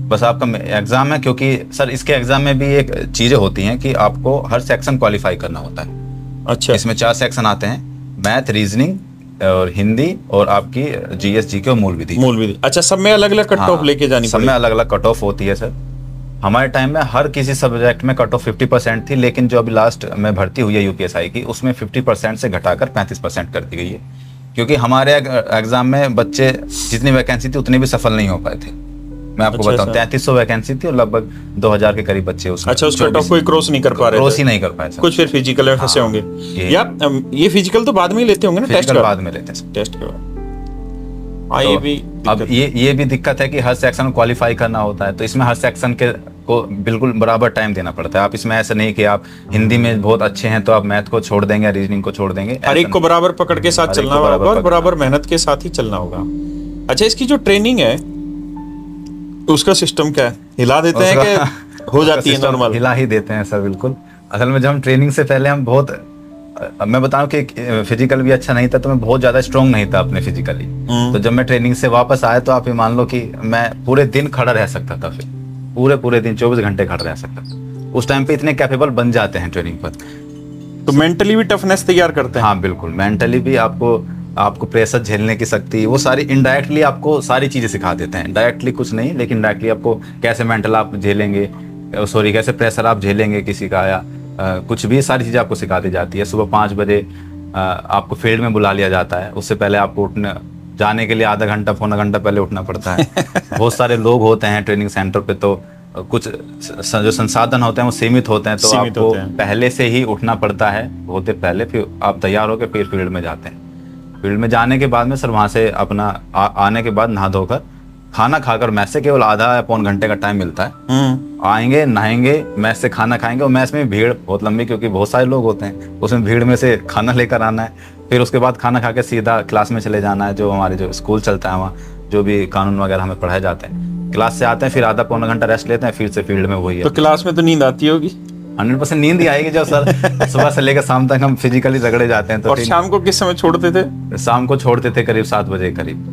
बस आपका एग्जाम है, क्योंकि सर इसके एग्जाम में भी एक चीजें होती हैं कि आपको हर सेक्शन क्वालिफाई करना होता है। अच्छा। इसमें 4 सेक्शन आते हैं, मैथ, रीजनिंग और हिंदी, और आपकी जीएस, जीके और मूल विधि। अच्छा, सब में अलग अलग कट ऑफ लेके जानी सब में अलग अलग कट ऑफ होती है सर। हमारे टाइम में हर किसी सब्जेक्ट में कट ऑफ 50% थी, लेकिन जो अभी लास्ट में भर्ती हुई है यूपीएसआई की, उसमें 50% से घटाकर 35% कर दी गई है, क्योंकि हमारे एग्जाम में बच्चे जितनी वैकेंसी थी उतनी भी सफल नहीं हो पाए थे। मैं आपको बताऊं, 3300 वैकेंसी थी और लगभग 2000 के करीब बच्चे उसमें। अच्छा, उस कट ऑफ को क्रॉस नहीं कर पा रहे? क्रॉस ही नहीं कर पाए सर। कुछ फिर फिजिकल में फंसे होंगे, या ये फिजिकल तो बाद में ही लेते होंगे ना? टेस्ट बाद में लेते हैं, टेस्ट के बाद। ये भी अब ये भी दिक्कत है कि हर सेक्शन क्वालिफाई करना होता है, तो इसमें हर सेक्शन के को बिल्कुल बराबर टाइम देना पड़ता है। आप इसमें ऐसा नहीं कि आप हिंदी में बहुत अच्छे हैं तो आप मैथ को छोड़ देंगे, रीजनिंग को छोड़ देंगे। हर एक को बराबर पकड़ के साथ चलना होगा और बराबर मेहनत के साथ ही चलना होगा। अच्छा, इसकी जो ट्रेनिंग है उसका सिस्टम क्या है? हिला देते हैं कि हो जाती है नॉर्मल? हिला ही देते हैं सर, बिल्कुल। असल में जब हम ट्रेनिंग से पहले हम बहुत, मैं बताऊं कि फिजिकल भी अच्छा नहीं था, तो मैं बहुत ज्यादा स्ट्रॉन्ग नहीं था अपने फिजिकली। तो जब मैं ट्रेनिंग से वापस आया तो आप ये मान लो कि मैं पूरे दिन खड़ा रह सकता था, फिर पूरे दिन 24 घंटे खड़ा रह सकता था। उस टाइम पे इतने कैपेबल बन जाते हैं ट्रेनिंग पर। तो मेंटली भी टफनेस तैयार करते हैं? हाँ बिल्कुल, मेंटली भी आपको आपको प्रेशर झेलने की शक्ति, वो सारी इनडायरेक्टली आपको सारी चीज़ें सिखा देते हैं। डायरेक्टली कुछ नहीं, लेकिन डायरेक्टली आपको कैसे मेंटल आप झेलेंगे, सॉरी कैसे प्रेशर आप झेलेंगे किसी का, या कुछ भी, सारी चीज़ें आपको सिखा दी जाती है। सुबह 5 बजे आपको फील्ड में बुला लिया जाता है। उससे पहले आपको उठने जाने के लिए आधा घंटा पौना घंटा पहले उठना पड़ता है। बहुत सारे लोग होते हैं ट्रेनिंग सेंटर पे, तो कुछ जो संसाधन होते हैं वो सीमित होते हैं, तो आपको पहले से ही उठना पड़ता है बहुत देर पहले, फिर आप तैयार होकर फिर फील्ड में जाते हैं। फील्ड में जाने के बाद में सर वहाँ से अपना आने के बाद नहा धोकर खाना खाकर, मैस से केवल आधा या पौन घंटे का टाइम मिलता है। आएंगे, नहाएंगे, मैस से खाना खाएंगे, और मैस में भीड़ बहुत लंबी, क्योंकि बहुत सारे लोग होते हैं, उसमें भीड़ में से खाना लेकर आना है। फिर उसके बाद खाना खा के सीधा क्लास में चले जाना है, जो हमारे जो स्कूल चलता है वहाँ जो भी कानून वगैरह हमें पढ़ाए जाते हैं। क्लास से आते हैं, फिर आधा पौना घंटा रेस्ट लेते हैं, फिर से फील्ड में वही है। तो क्लास में तो नींद आती होगी? 100% नींद ही आएगी जब सर सुबह से लेकर शाम तक हम फिजिकली रगड़े जाते हैं। तो और शाम को किस समय छोड़ते थे? शाम को छोड़ते थे करीब 7 बजे करीब।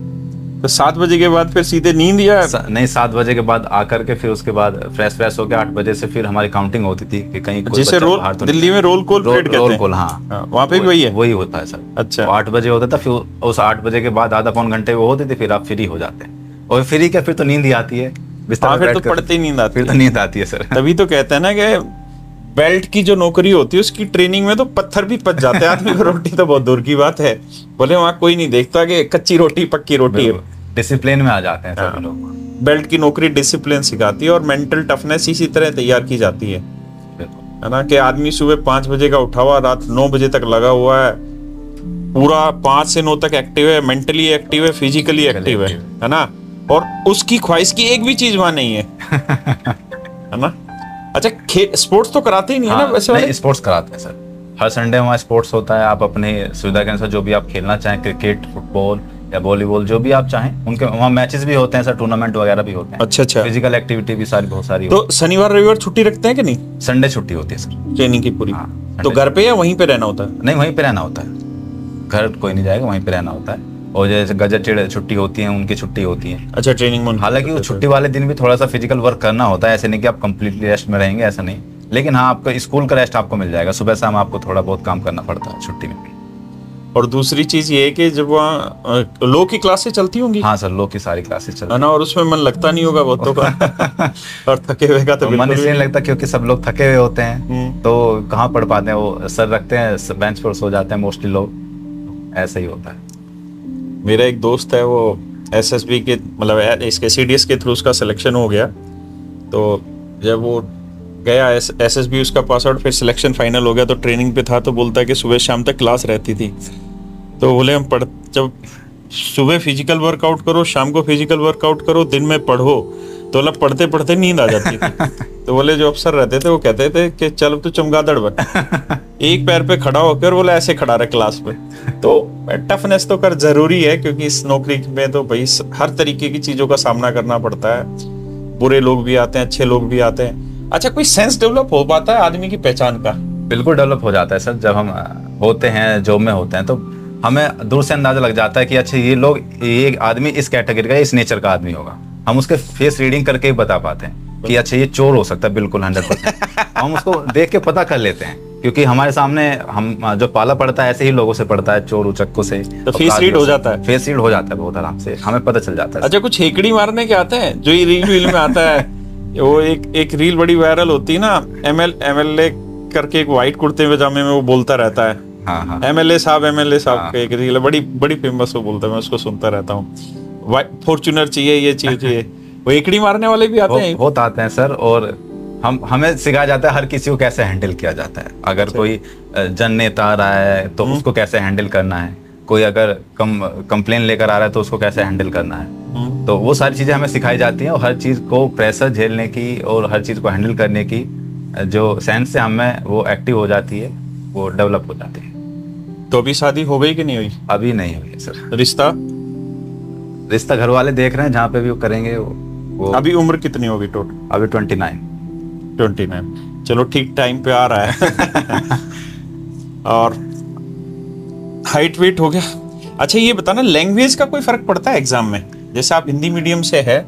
तो 7 बजे के बाद फिर सीधे नींद, या नहीं, 7 बजे के बाद आकर के फिर उसके बाद फ्रेश होकर 8 बजे से फिर हमारी काउंटिंग होती थी कि कहीं जैसे रोल, दिल्ली में रोल कॉल पीरियड कहते हैं। रोल कॉल, हाँ, वहाँ पे भी वही है? वही होता है सर। अच्छा। 8 बजे होता था, फिर उस 8 बजे के बाद आधा पौन घंटे वो होती थी, फिर आप फ्री हो जाते हैं। और फ्री क्या, फिर तो नींद ही आती है, बिस्तर फिर तो पढ़ते ही नींद आती है। फिर तो नींद आती है सर। तभी तो कहते हैं ना कि बेल्ट की जो नौकरी होती है उसकी ट्रेनिंग में तो पत्थर भी पच जाते हैं आदमी को। रोटी तो बहुत दूर की बात है, बोले वहाँ कोई नहीं देखता कि कच्ची रोटी पक्की रोटी है। डिसिप्लिन में आ जाते हैं सभी लोग। बेल्ट की नौकरी डिसिप्लिन सिखाती है, और मेंटल टफनेस इसी तरह तैयार की जाती है ना, कि आदमी सुबह 5 बजे का उठा हुआ, रात 9 बजे तक लगा हुआ है, पूरा 5 से 9 तक एक्टिव है, मेंटली एक्टिव है, फिजिकली एक्टिव है ना, और उसकी ख्वाहिश की एक भी चीज वहां नहीं है ना। अच्छा, स्पोर्ट्स तो कराते ही नहीं है ना वैसे वाले? स्पोर्ट्स कराते हैं सर, हर संडे वहाँ स्पोर्ट्स होता है। आप अपने सुविधा के अनुसार जो भी आप खेलना चाहें, क्रिकेट, फुटबॉल या वॉलीबॉल, जो भी आप चाहें, उनके वहाँ मैचेस भी होते हैं सर, टूर्नामेंट वगैरह भी होते हैं। अच्छा। फिजिकल एक्टिविटी भी सारी बहुत सारी। तो शनिवार रविवार छुट्टी रखते हैं कि नहीं? संडे छुट्टी होती है सर ट्रेनिंग की पूरी। तो घर पे या वहीं पे रहना होता है? नहीं, वहीं पे रहना होता है, घर कोई नहीं जाएगा, वहीं पे रहना होता है। और जैसे गजटेड छुट्टी होती है, उनकी छुट्टी होती है। अच्छा, ट्रेनिंग में। हालांकि वो छुट्टी वाले दिन भी थोड़ा सा फिजिकल वर्क करना होता है, ऐसे नहीं कि आप कंप्लीटली रेस्ट में रहेंगे, ऐसा नहीं। लेकिन हाँ, आपका स्कूल का रेस्ट आपको मिल जाएगा, सुबह शाम आपको थोड़ा बहुत काम करना पड़ता है छुट्टी में भी। और दूसरी चीज ये है कि जब वहाँ लो की क्लासेस चलती होंगी? हाँ सर, लो की सारी क्लासेस चलती है ना, और उसमें मन लगता नहीं होगा बहुतों का और थके हुए का तो मन इसलिए लगता, क्योंकि सब लोग थके हुए होते हैं, तो कहाँ पढ़ पाते हैं। वो सर रखते हैं, बेंच पर सो जाते हैं मोस्टली लोग, ऐसा ही होता है। मेरा एक दोस्त है, वो एसएसबी के, मतलब इसके सीडीएस के थ्रू उसका सिलेक्शन हो गया। तो जब वो गया एसएसबी, उसका पास आउट, फिर सिलेक्शन फाइनल हो गया, तो ट्रेनिंग पे था, तो बोलता है कि सुबह शाम तक क्लास रहती थी। तो बोले हम जब सुबह फिजिकल वर्कआउट करो, शाम को फिजिकल वर्कआउट करो, दिन में पढ़ो, तो बोला पढ़ते पढ़ते नींद आ जाती थी। तो बोले जो अफसर रहते थे वो कहते थे कि चल तू चमगादड़ बन, एक पैर पे खड़ा होकर, बोले ऐसे खड़ा रहे क्लास में। तो टफनेस तो कर जरूरी है, क्योंकि इस नौकरी में तो भाई हर तरीके की चीजों का सामना करना पड़ता है। बुरे लोग भी आते हैं, अच्छे लोग भी आते हैं। अच्छा, कोई सेंस डेवलप हो पाता है आदमी की पहचान का? बिल्कुल डेवलप हो जाता है सर। जब हम होते हैं, जॉब में होते हैं, तो हमें दूर से अंदाजा लग जाता है कि अच्छा ये लोग, ये आदमी इस कैटेगरी का, इस नेचर का आदमी होगा। हम उसके फेस रीडिंग करके ही बता पाते हैं कि अच्छा ये चोर हो सकता है, बिल्कुल 100%। हम उसको देख के पता कर लेते हैं, क्योंकि हमारे सामने हम जो पाला पड़ता है ऐसे ही लोगों से पड़ता है, चोर उचक्कों से। तो फेस रीड हो जाता है? फेस रीड हो जाता है बहुत आराम से, हमें पता चल जाता है। अच्छा, कुछ हेकड़ी मारने के आते हैं जो ये रील में आता है? वो एक रील बड़ी वायरल होती है ना, एमएलए करके, एक व्हाइट कुर्ते पजामे में वो बोलता रहता है। हाँ। एमएलए साहब का एक रील है, बड़ी फेमस, वो बोलता है, मैं उसको सुनता रहता हूँ। फॉर्च्यूनर चाहिए, ये चाहिए। वो एकड़ी मारने वाले भी आते हैं? बहुत आते हैं सर। और हमें सिखाया जाता है हर किसी को कैसे हैंडल किया जाता है। अगर कोई जन नेता आ रहा है तो उसको कैसे हैंडल करना है, कोई अगर कंप्लेन लेकर आ रहा है तो उसको कैसे हैंडल करना है। तो वो सारी चीजें हमें सिखाई जाती हैं, और हर चीज को प्रेशर झेलने की और हर चीज को हैंडल करने की जो सेंस से हमें वो एक्टिव हो जाती है, वो डेवलप हो जाती है। तो अभी शादी हो गई कि नहीं हुई? अभी नहीं हुई है सर। रिश्ता घर वाले देख रहे हैं, जहाँ पे भी वो करेंगे वो। अभी उम्र कितनी होगी टोटल? अभी 29। चलो ठीक टाइम पे आ रहा है। और हाइट वेट हो गया। अच्छा, ये बताना, लैंग्वेज का कोई फर्क पड़ता है एग्जाम में? जैसे आप हिंदी मीडियम से है,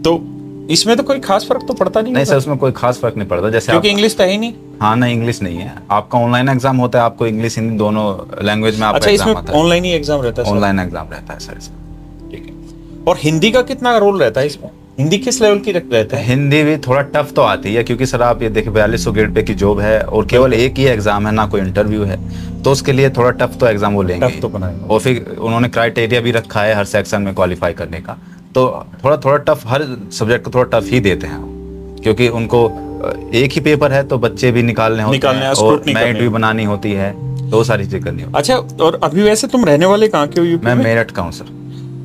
तो इसमें तो कोई खास फर्क तो पड़ता नहीं नहीं होगा? सर, उसमें कोई खास फर्क नहीं पड़ता। जैसे क्योंकि आप, इंग्लिश तो है ही नहीं। हाँ नहीं, इंग्लिश नहीं है। आपका ऑनलाइन एग्जाम होता है, आपको इंग्लिश हिंदी दोनों लैंग्वेज में आपका अच्छा, एग्जाम इसमें आता है। ऑनलाइन ही एग्जाम रहता है सर? ऑनलाइन एग्जाम रहता है सर इसमें। ठीक है। और हिंदी का कितना रोल रहता है इसमें? हिंदी किस लेवल की रहता है? हिंदी भी थोड़ा टफ तो आती है, क्योंकि सर आप ये देखिए 4200 ग्रेड पे की जॉब है और केवल एक ही एग्जाम है, ना कोई इंटरव्यू है, तो उसके लिए थोड़ा टफ तो एग्जाम वो लेंगे। टफ तो बनाएंगे। और फिर उन्होंने क्राइटेरिया भी रखा है हर सेक्शन में क्वालिफाई करने का, तो थोड़ा थोड़ा टफ, हर सब्जेक्ट को थोड़ा टफ ही देते हैं, क्योंकि उनको एक ही पेपर है तो बच्चे भी निकालने होते हैं और मेरिट भी बनानी होती है, तो वो सारी चीजें करनी होती है। अच्छा, और अभी वैसे तुम रहने वाले कहाँ के हो यूपी मैं में? मेरठ का हूँ सर।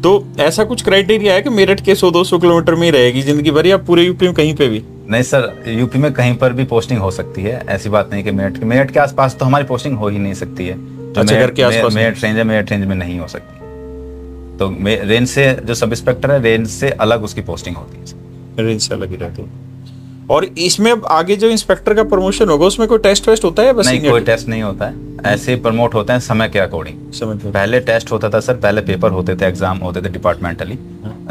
तो ऐसा कुछ क्राइटेरिया है कि मेरठ के 100-200 किलोमीटर में ही रहेगी जिंदगी भर, या पूरे यूपी में कहीं पे भी? नहीं सर, यूपी में कहीं पर भी पोस्टिंग हो सकती है, ऐसी बात नहीं कि मेरठ के आसपास तो हमारी पोस्टिंग हो ही नहीं सकती है। जो अच्छा, घर के आसपास मेरठ रेंज में नहीं हो सकती। तो रेंज से जो सब इंस्पेक्टर है, रेंज से अलग उसकी पोस्टिंग होती है। रेंज से अलग ही रहती है। और इसमें अब आगे जो इंस्पेक्टर का प्रमोशन होगा उसमें कोई टेस्ट वेस्ट होता है? बस नहीं, कोई टेस्ट नहीं होता है, ऐसे ही प्रमोट होते हैं समय के अकॉर्डिंग। समझ गए। पहले टेस्ट होता था सर, पहले पेपर होते थे, एग्जाम होते थे डिपार्टमेंटली,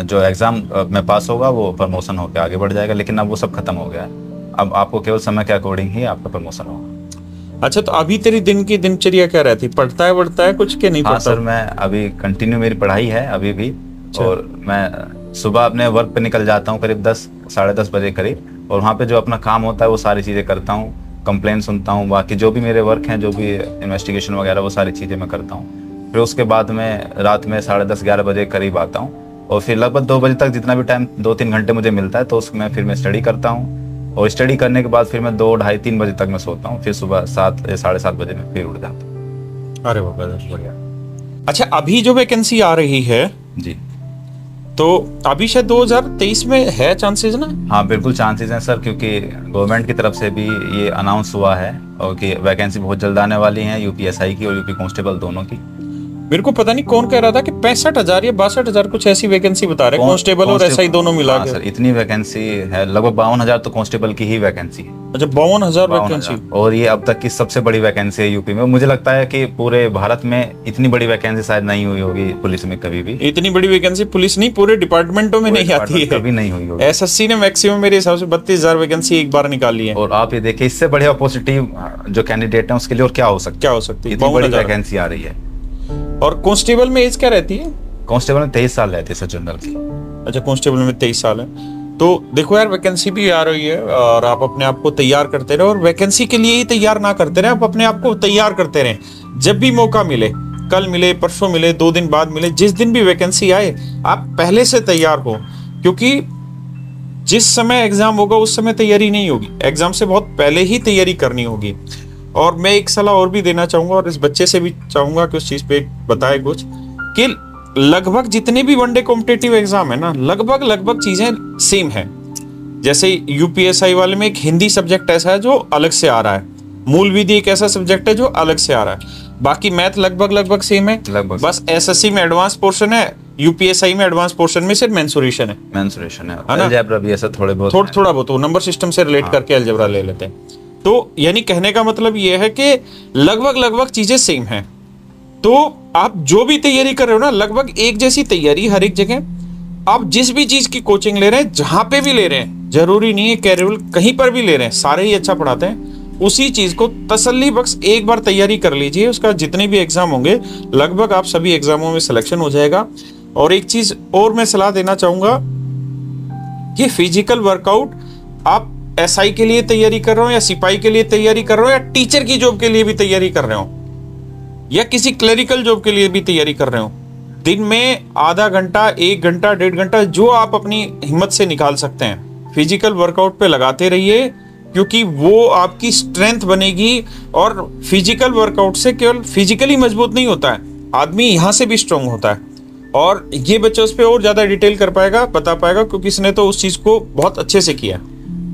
जो एग्जाम में पास होगा वो प्रमोशन होकर आगे बढ़ जाएगा, लेकिन अब वो सब खत्म हो गया है। अब आपको केवल समय के अकॉर्डिंग ही आपका प्रमोशन होगा। अच्छा, तो अभी तेरी दिन की दिनचर्या क्या रहती? पढ़ता है कुछ के नहीं हाँ पढ़ता? सर, मैं अभी कंटिन्यू मेरी पढ़ाई है अभी भी, और मैं सुबह अपने वर्क पे निकल जाता हूँ करीब 10 साढ़े 10 बजे करीब, और वहाँ पे जो अपना काम होता है वो सारी चीज़ें करता हूँ, कंप्लेन सुनता हूँ, बाकी जो भी मेरे वर्क हैं, जो भी इन्वेस्टिगेशन वगैरह, वो सारी चीज़ें मैं करता हूँ। फिर उसके बाद मैं रात में 10:30-11 बजे करीब आता हूँ, और फिर लगभग 2 बजे तक जितना भी टाइम, 2-3 घंटे मुझे मिलता है, तो उसमें फिर मैं स्टडी करता हूँ, और स्टडी करने के बाद फिर मैं 2, ढाई, 3 बजे तक मैं सोता हूँ, फिर सुबह 7 या 7:30 बजे में फिर उठ जाता हूँ। अरे बाबा, बढ़िया। अच्छा, अभी जो वैकेंसी आ रही है जी, तो अभी शायद 2023 में है चांसेस ना? हाँ बिल्कुल चांसेस हैं सर, क्योंकि गवर्नमेंट की तरफ से भी ये अनाउंस हुआ है और कि वैकेंसी बहुत जल्द आने वाली है, यूपीएसआई की और यूपी कांस्टेबल दोनों की। मेरे को पता नहीं कौन कह रहा था कि 65,000 या 62,000 कुछ ऐसी वैकेंसी बता रहे, कांस्टेबल और एसआई दोनों मिला के। सर इतनी वैकेंसी है, लगभग 52,000 तो कांस्टेबल की ही वैकेंसी है। अच्छा, 52,000 वैकेंसी? और ये अब तक की सबसे बड़ी वैकेंसी है यूपी में। मुझे लगता है कि पूरे भारत में इतनी बड़ी वैकेंसी शायद नहीं हुई होगी पुलिस में कभी भी। इतनी बड़ी वैकेंसी पुलिस नहीं, पूरे डिपार्टमेंटों में नहीं आती है, कभी नहीं हुई होगी। एसएससी ने मैक्सिमम मेरे हिसाब से 32,000 वैकेंसी एक बार निकाली है। और आप ये देखिए, इससे बढ़िया अपॉर्चुनिटी जो कैंडिडेट है उसके लिए और क्या हो सकती है? क्या हो सकती है? इतनी बड़ी वैकेंसी आ रही है। और कांस्टेबल में एज क्या रहती है? कांस्टेबल में 23 साल रहती है सर, जनरल की। अच्छा, कांस्टेबल में 23 साल है। तो देखो यार, वैकेंसी भी आ रही है और आप अपने आप को तैयार करते रहे, और वैकेंसी के लिए ही तैयार ना करते रहे, आप अपने आप को तैयार करते रहे। जब भी मौका मिले, कल मिले, परसों मिले, 2 दिन बाद मिले, जिस दिन भी वैकेंसी आए आप पहले से तैयार हो, क्योंकि जिस समय एग्जाम होगा उस समय तैयारी नहीं होगी, एग्जाम से बहुत पहले ही तैयारी करनी होगी। और मैं एक सलाह और भी देना चाहूंगा, और इस बच्चे से भी चाहूंगा कि उस चीज पे बताए कुछ, कि लगभग जितने भी वनडे कॉम्पिटिटिव एग्जाम है ना, लगभग चीजें सेम है। जैसे यूपीएसआई वाले में एक हिंदी सब्जेक्ट ऐसा है जो अलग से आ रहा है, मूल विधि एक ऐसा सब्जेक्ट है जो अलग से आ रहा है, बाकी मैथ लगभग सेम है। बस एसएससी में एडवांस पोर्शन है, यूपीएसआई में एडवांस पोर्शन में सिर्फ मेंसुरेशन है अलजेब्रा भी ऐसा थोड़ा बहुत नंबर सिस्टम से रिलेट करके अलजेब्रा ले लेते हैं। तो यानी कहने का मतलब ये है कि लगभग चीजें सेम हैं। तो आप जो भी तैयारी कर रहे हो ना, लगभग एक जैसी तैयारी हर एक जगह। आप जिस भी चीज की कोचिंग ले रहे हैं, जहां पे भी ले रहे हैं, जरूरी नहीं है कैरियर, कहीं पर भी ले रहे हैं, सारे ही अच्छा पढ़ाते हैं, उसी चीज को तसल्ली बख्श एक बार तैयारी कर लीजिए। उसका जितने भी एग्जाम होंगे, लगभग आप सभी एग्जामों में सिलेक्शन हो जाएगा। और एक चीज और मैं सलाह देना चाहूंगा कि फिजिकल वर्कआउट आप एसआई के लिए तैयारी कर रहे हो, या सिपाही के लिए तैयारी कर रहे हो, या टीचर की जॉब के लिए भी तैयारी कर रहे हो, या किसी क्लरिकल जॉब के लिए भी तैयारी कर रहे हो, दिन में आधा घंटा, 1 घंटा, 1.5 घंटा, जो आप अपनी हिम्मत से निकाल सकते हैं, फिजिकल वर्कआउट पे लगाते रहिए, क्योंकि वो आपकी स्ट्रेंथ बनेगी। और फिजिकल वर्कआउट से केवल फिजिकली मजबूत नहीं होता है, आदमी यहाँ से भी स्ट्रांग होता है। और ये बच्चा उस पर और ज्यादा डिटेल कर पाएगा, बता पाएगा, क्योंकि इसने तो उस चीज को बहुत अच्छे से किया।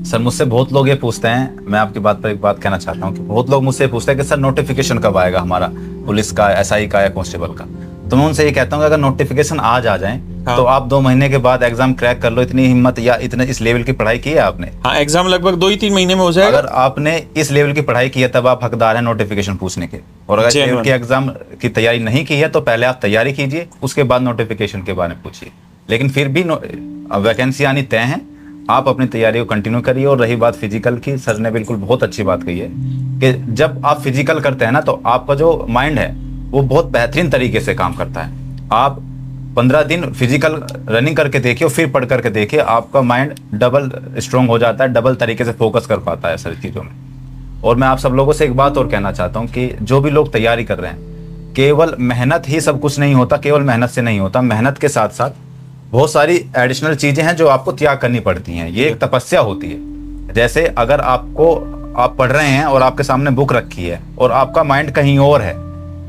सर मुझसे बहुत लोग ये पूछते हैं, मैं आपकी बात पर एक बात कहना चाहता हूँ कि बहुत लोग मुझसे पूछते हैं कि सर नोटिफिकेशन कब आएगा हमारा पुलिस का, एसआई का या कांस्टेबल का। तो मैं उनसे ये कहता हूँ कि अगर नोटिफिकेशन आज आ जाए तो आप 2 महीने के बाद एग्जाम क्रैक कर लो। इतनी हिम्मत या इतने इस लेवल की पढ़ाई की है आपने? हाँ, एग्जाम लगभग 2 ही 3 महीने में हो जाएगा। अगर आपने इस लेवल की पढ़ाई की है तब आप हकदार हैं नोटिफिकेशन पूछने के। और अगर इस लेवल की एग्जाम की तैयारी नहीं की है तो पहले आप तैयारी कीजिए, उसके बाद नोटिफिकेशन के बारे में पूछिए। लेकिन फिर भी वैकेंसी आनी तय है, आप अपनी तैयारी को कंटिन्यू करिए। और रही बात फिजिकल की, सर ने बिल्कुल बहुत अच्छी बात कही है कि जब आप फिजिकल करते हैं ना तो आपका जो माइंड है वो बहुत बेहतरीन तरीके से काम करता है। आप 15 दिन फिजिकल रनिंग करके देखिए और फिर पढ़ करके देखिए, आपका माइंड डबल स्ट्रांग हो जाता है, डबल तरीके से फोकस कर पाता है सारी चीज़ों में। और मैं आप सब लोगों से एक बात और कहना चाहता हूँ कि जो भी लोग तैयारी कर रहे हैं, केवल मेहनत ही सब कुछ नहीं होता, केवल मेहनत से नहीं होता। मेहनत के साथ साथ बहुत सारी एडिशनल चीज़ें हैं जो आपको त्याग करनी पड़ती हैं। ये एक तपस्या होती है। जैसे अगर आप पढ़ रहे हैं और आपके सामने बुक रखी है और आपका माइंड कहीं और है,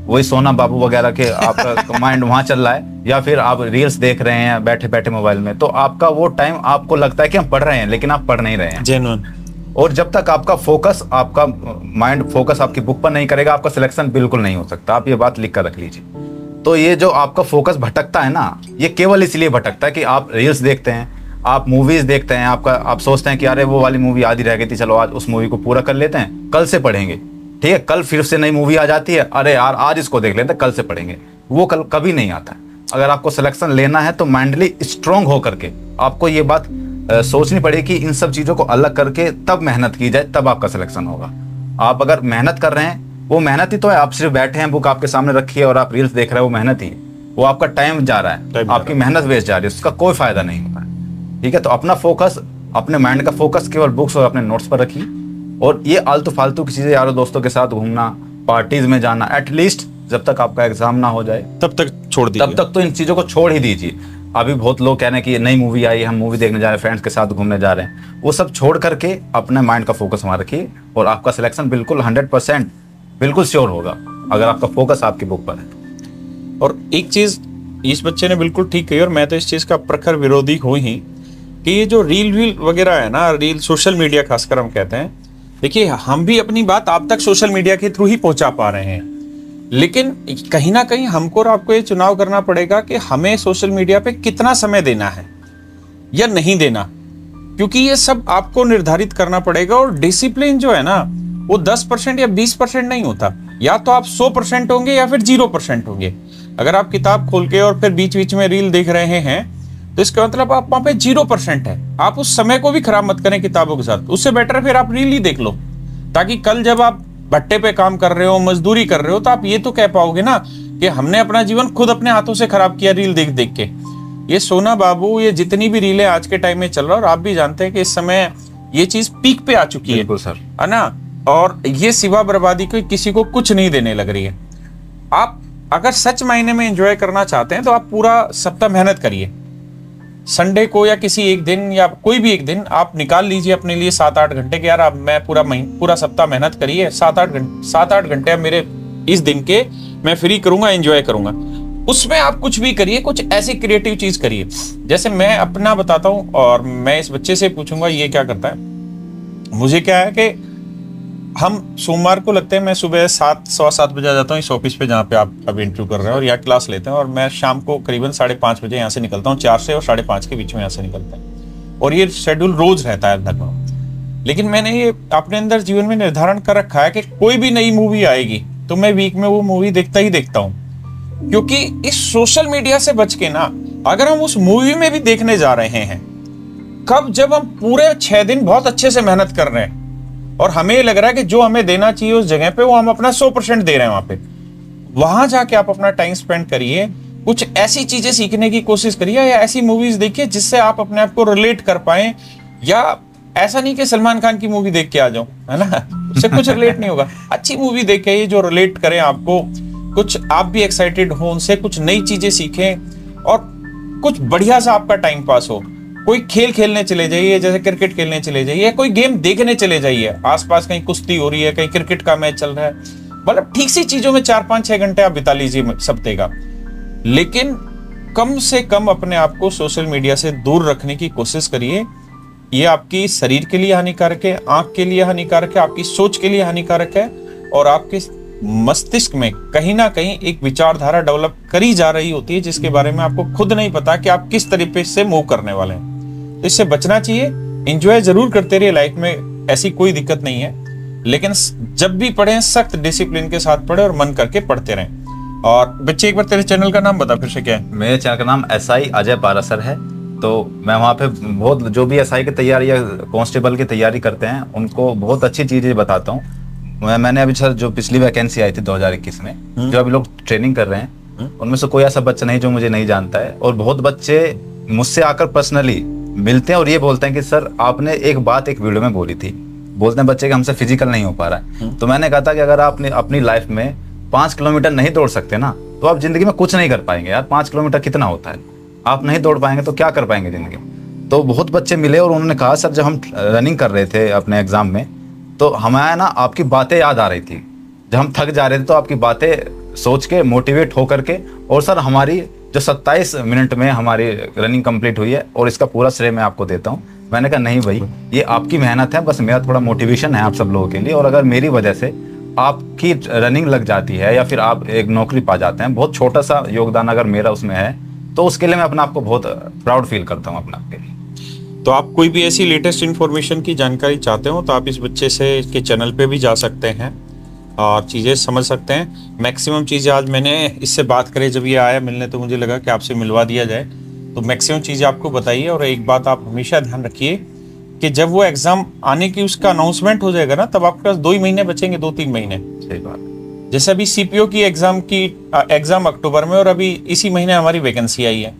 वही सोना बाबू वगैरह के आपका माइंड वहाँ चल रहा है, या फिर आप रील्स देख रहे हैं बैठे बैठे मोबाइल में, तो आपका वो टाइम आपको लगता है कि हम पढ़ रहे हैं, लेकिन आप पढ़ नहीं रहे हैं। जेन्युइन। और जब तक आपका फोकस, आपका माइंड फोकस आपकी बुक पर नहीं करेगा, आपका सिलेक्शन बिल्कुल नहीं हो सकता। आप ये बात लिख कर रख लीजिए। तो ये जो आपका फोकस भटकता है ना, ये केवल इसलिए भटकता है कि आप रील्स देखते हैं, आप मूवीज देखते हैं, आप सोचते हैं कि अरे वो वाली मूवी आधी रह गई थी, चलो आज उस मूवी को पूरा कर लेते हैं, कल से पढ़ेंगे। ठीक है, कल फिर से नई मूवी आ जाती है, अरे यार आज इसको देख लेते हैं, कल से पढ़ेंगे। वो कल कभी नहीं आता है। अगर आपको सिलेक्शन लेना है तो मेंटली स्ट्रांग होकर के आपको ये बात सोचनी पड़ेगी कि इन सब चीज़ों को अलग करके तब मेहनत की जाए, तब आपका सिलेक्शन होगा। आप अगर मेहनत कर रहे हैं, वो मेहनत ही तो है। आप सिर्फ बैठे हैं, बुक आपके सामने रखी है और आप रील्स देख रहे हैं, वो मेहनत ही है। वो आपका टाइम जा रहा है, आपकी मेहनत वेस्ट जा रही है, उसका कोई फायदा नहीं होता है। ठीक है, तो अपना फोकस, अपने माइंड का फोकस केवल बुक्स और अपने नोट्स पर रखिए। और ये आलतू फालतू की चीज़ें, यारों दोस्तों के साथ घूमना, पार्टीज में जाना, एटलीस्ट जब तक आपका एग्जाम ना हो जाए तब तक छोड़ दीजिए। तब तक तो इन चीज़ों को छोड़ ही दीजिए। अभी बहुत लोग कह रहे हैं कि नई मूवी आई, हम मूवी देखने जा रहे हैं, फ्रेंड्स के साथ घूमने जा रहे हैं, वो सब छोड़ करके अपने माइंड का फोकस वहाँ रखिए और आपका सिलेक्शन बिल्कुल 100% बिल्कुल श्योर होगा, अगर आपका फोकस आपकी बुक पर है। और एक चीज इस बच्चे ने बिल्कुल ठीक कही, और मैं तो इस चीज का प्रखर विरोधी हूँ ही, कि ये जो रील वगैरह है ना, रील सोशल मीडिया खासकर हम कहते हैं, देखिए हम भी अपनी बात आप तक सोशल मीडिया के थ्रू ही पहुंचा पा रहे हैं, लेकिन कहीं ना कहीं हमको और आपको ये चुनाव करना पड़ेगा कि हमें सोशल मीडिया पे कितना समय देना है या नहीं देना, क्योंकि ये सब आपको निर्धारित करना पड़ेगा। और डिसिप्लिन जो है ना, वो 10% या 20% नहीं होता, या तो आप 100% होंगे या फिर 0% होंगे। अगर आप किताब खोल के और फिर बीच बीच में रील देख रहे हैं तो इसका मतलब आप वहां पे 0% है। आप उस समय को भी खराब मत करें किताबों के साथ, उससे बेटर है फिर आप रील ही देख लो, ताकि कल जब आप भट्टे पे काम कर रहे हो, मजदूरी कर रहे हो, तो आप ये तो कह पाओगे ना कि हमने अपना जीवन खुद अपने हाथों से खराब किया रील देख देख के। ये सोना बाबू, ये जितनी भी रीलें आज के टाइम में चल रहा है, और आप भी जानते हैं कि इस समय ये चीज पीक पे आ चुकी है सर, है ना, और ये सिवा बर्बादी को किसी को कुछ नहीं देने लग रही है। आप अगर सच मायने में एंजॉय करना चाहते हैं तो आप पूरा सप्ताह मेहनत करिए। संडे को या किसी एक दिन या कोई भी एक दिन आप निकाल लीजिए अपने लिए 7-8 घंटे के, यार अब मैं पूरा सप्ताह मेहनत करिए, 7-8 घंटे मेरे इस दिन के मैं फ्री करूंगा, एंजॉय करूंगा। उसमें आप कुछ भी करिए, कुछ ऐसी क्रिएटिव चीज करिए। जैसे मैं अपना बताता हूं, और मैं इस बच्चे से पूछूंगा ये क्या करता है। मुझे क्या है कि हम सोमवार को लगते हैं, मैं सुबह 7-7:15 बजे आ जाता हूँ इस ऑफिस पे जहाँ पे आप अभी इंटरव्यू कर रहे हैं, और यहाँ क्लास लेते हैं, और मैं शाम को करीबन 5:30 बजे यहाँ से निकलता हूँ। 4 से और 5:30 के बीच में यहाँ से निकलता है, और ये शेड्यूल रोज रहता है लगभग। लेकिन मैंने ये अपने अंदर जीवन में निर्धारण कर रखा है कि कोई भी नई मूवी आएगी तो मैं वीक में वो मूवी देखता ही देखता हूँ, क्योंकि इस सोशल मीडिया से बच के ना, अगर हम उस मूवी में भी देखने जा रहे हैं कब, जब हम पूरे 6 दिन बहुत अच्छे से मेहनत कर रहे हैं और हमें लग रहा है कि जो हमें देना चाहिए उस जगह पे वो हम अपना 100% दे रहे हैं, वहां जाके आप अपना टाइम स्पेंड करिए, कुछ ऐसी चीजें सीखने की कोशिश करिए, या ऐसी मूवीज देखिए जिससे आप अपने आप को रिलेट कर पाए। या ऐसा नहीं कि सलमान खान की मूवी देख के आ जाओ, है ना, उससे कुछ रिलेट नहीं होगा। अच्छी मूवी देखे जो रिलेट करें आपको, कुछ आप भी एक्साइटेड हो उनसे, कुछ नई चीजें सीखें और कुछ बढ़िया सा आपका टाइम पास हो। कोई खेल खेलने चले जाइए, जैसे क्रिकेट खेलने चले जाइए, कोई गेम देखने चले जाइए, आसपास कहीं कुश्ती हो रही है, कहीं क्रिकेट का मैच चल रहा है, मतलब ठीक सी चीजों में 4-5-6 घंटे आप बिता लीजिए सप्ताह का। लेकिन कम से कम अपने आप को सोशल मीडिया से दूर रखने की कोशिश करिए। ये आपकी शरीर के लिए हानिकारक है, आंख के लिए हानिकारक है, आपकी सोच के लिए हानिकारक है, और आपके मस्तिष्क में कहीं ना कहीं एक विचारधारा डेवलप करी जा रही होती है जिसके बारे में आपको खुद नहीं पता कि आप किस तरीके से मूव करने वाले हैं। तो इससे बचना चाहिए। एंजॉय जरूर करते रहिए, लाइफ में ऐसी कोई दिक्कत नहीं है, लेकिन जब भी पढ़ें सख्त डिसिप्लिन के साथ पढ़े और मन करके पढ़ते रहें। और बच्चे एक बार तेरे चैनल का नाम बता फिर से, क्या है? मेरे चैनल का नाम SI अजय पारासर है, तो मैं वहाँ पे बहुत जो भी एसआई की तैयारी या कांस्टेबल की तैयारी करते हैं उनको बहुत अच्छी चीज़ें बताता हूँ। मैंने अभी सर जो पिछली वैकेंसी आई थी 2021 में, जो अभी लोग ट्रेनिंग कर रहे हैं, उनमें से कोई ऐसा बच्चा नहीं जो मुझे नहीं जानता है। और बहुत बच्चे मुझसे आकर पर्सनली मिलते हैं और ये बोलते हैं कि सर आपने एक बात एक वीडियो में बोली थी, बोलते हैं बच्चे कि हमसे फिजिकल नहीं हो पा रहा है। तो मैंने कहा था कि अगर आपने अपनी लाइफ में 5 किलोमीटर नहीं दौड़ सकते ना, तो आप जिंदगी में कुछ नहीं कर पाएंगे यार। 5 किलोमीटर कितना होता है, आप नहीं दौड़ पाएंगे तो क्या कर पाएंगे जिंदगी में। तो बहुत बच्चे मिले और उन्होंने कहा सर जब हम रनिंग कर रहे थे अपने एग्जाम में, तो हमें ना आपकी बातें याद आ रही थी। जब हम थक जा रहे थे तो आपकी बातें सोच के मोटिवेट हो करके, और सर हमारी जो 27 मिनट में हमारी रनिंग कंप्लीट हुई है और इसका पूरा श्रेय मैं आपको देता हूँ। मैंने कहा नहीं भाई, ये आपकी मेहनत है, बस मेरा थोड़ा मोटिवेशन है आप सब लोगों के लिए। और अगर मेरी वजह से आपकी रनिंग लग जाती है या फिर आप एक नौकरी पा जाते हैं, बहुत छोटा सा योगदान अगर मेरा उसमें है, तो उसके लिए मैं अपने आप को बहुत प्राउड फील करता हूँ अपने आप के लिए। तो आप कोई भी ऐसी लेटेस्ट इन्फॉर्मेशन की जानकारी चाहते हो तो आप इस बच्चे से के चैनल पे भी जा सकते हैं और चीज़ें समझ सकते हैं। मैक्सिमम चीज़ें आज मैंने इससे बात करें, जब ये आया मिलने तो मुझे लगा कि आपसे मिलवा दिया जाए, तो मैक्सिमम चीज़ें आपको बताइए। और एक बात आप हमेशा ध्यान रखिए कि जब वो एग्ज़ाम आने की उसका अनाउंसमेंट हो जाएगा ना, तब आपके पास 2 ही महीने बचेंगे, 2-3 महीने। सही बात। जैसे अभी सीपीओ की एग्ज़ाम अक्टूबर में और अभी इसी महीने हमारी वैकेंसी आई है,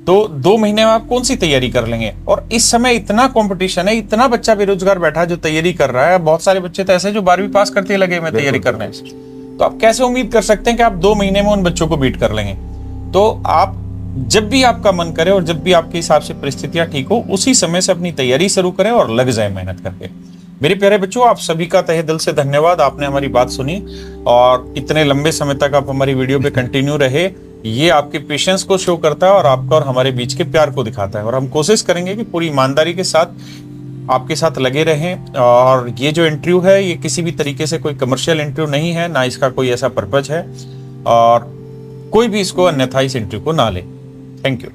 तो 2 महीने में आप कौन सी तैयारी कर लेंगे। और इस समय इतना कंपटीशन है, इतना बच्चा बेरोजगार बैठा है जो तैयारी कर रहा है। बहुत सारे बच्चे तो ऐसे जो 12वीं पास करते लगे में तैयारी करने, तो आप कैसे उम्मीद कर सकते हैं कि आप 2 महीने में उन बच्चों को बीट कर लेंगे। तो आप जब भी आपका मन करे और जब भी आपके हिसाब से परिस्थितियां ठीक हो, उसी समय से अपनी तैयारी शुरू करें और लग जाए मेहनत करके। मेरे प्यारे बच्चों, आप सभी का तहे दिल से धन्यवाद, आपने हमारी बात सुनी और इतने लंबे समय तक आप हमारी वीडियो पे कंटिन्यू रहे। ये आपके पेशेंस को शो करता है और आपका और हमारे बीच के प्यार को दिखाता है। और हम कोशिश करेंगे कि पूरी ईमानदारी के साथ आपके साथ लगे रहें। और ये जो इंटरव्यू है, ये किसी भी तरीके से कोई कमर्शियल इंटरव्यू नहीं है, ना इसका कोई ऐसा पर्पज है, और कोई भी इसको अन्यथा इस इंटरव्यू को ना ले। Thank you.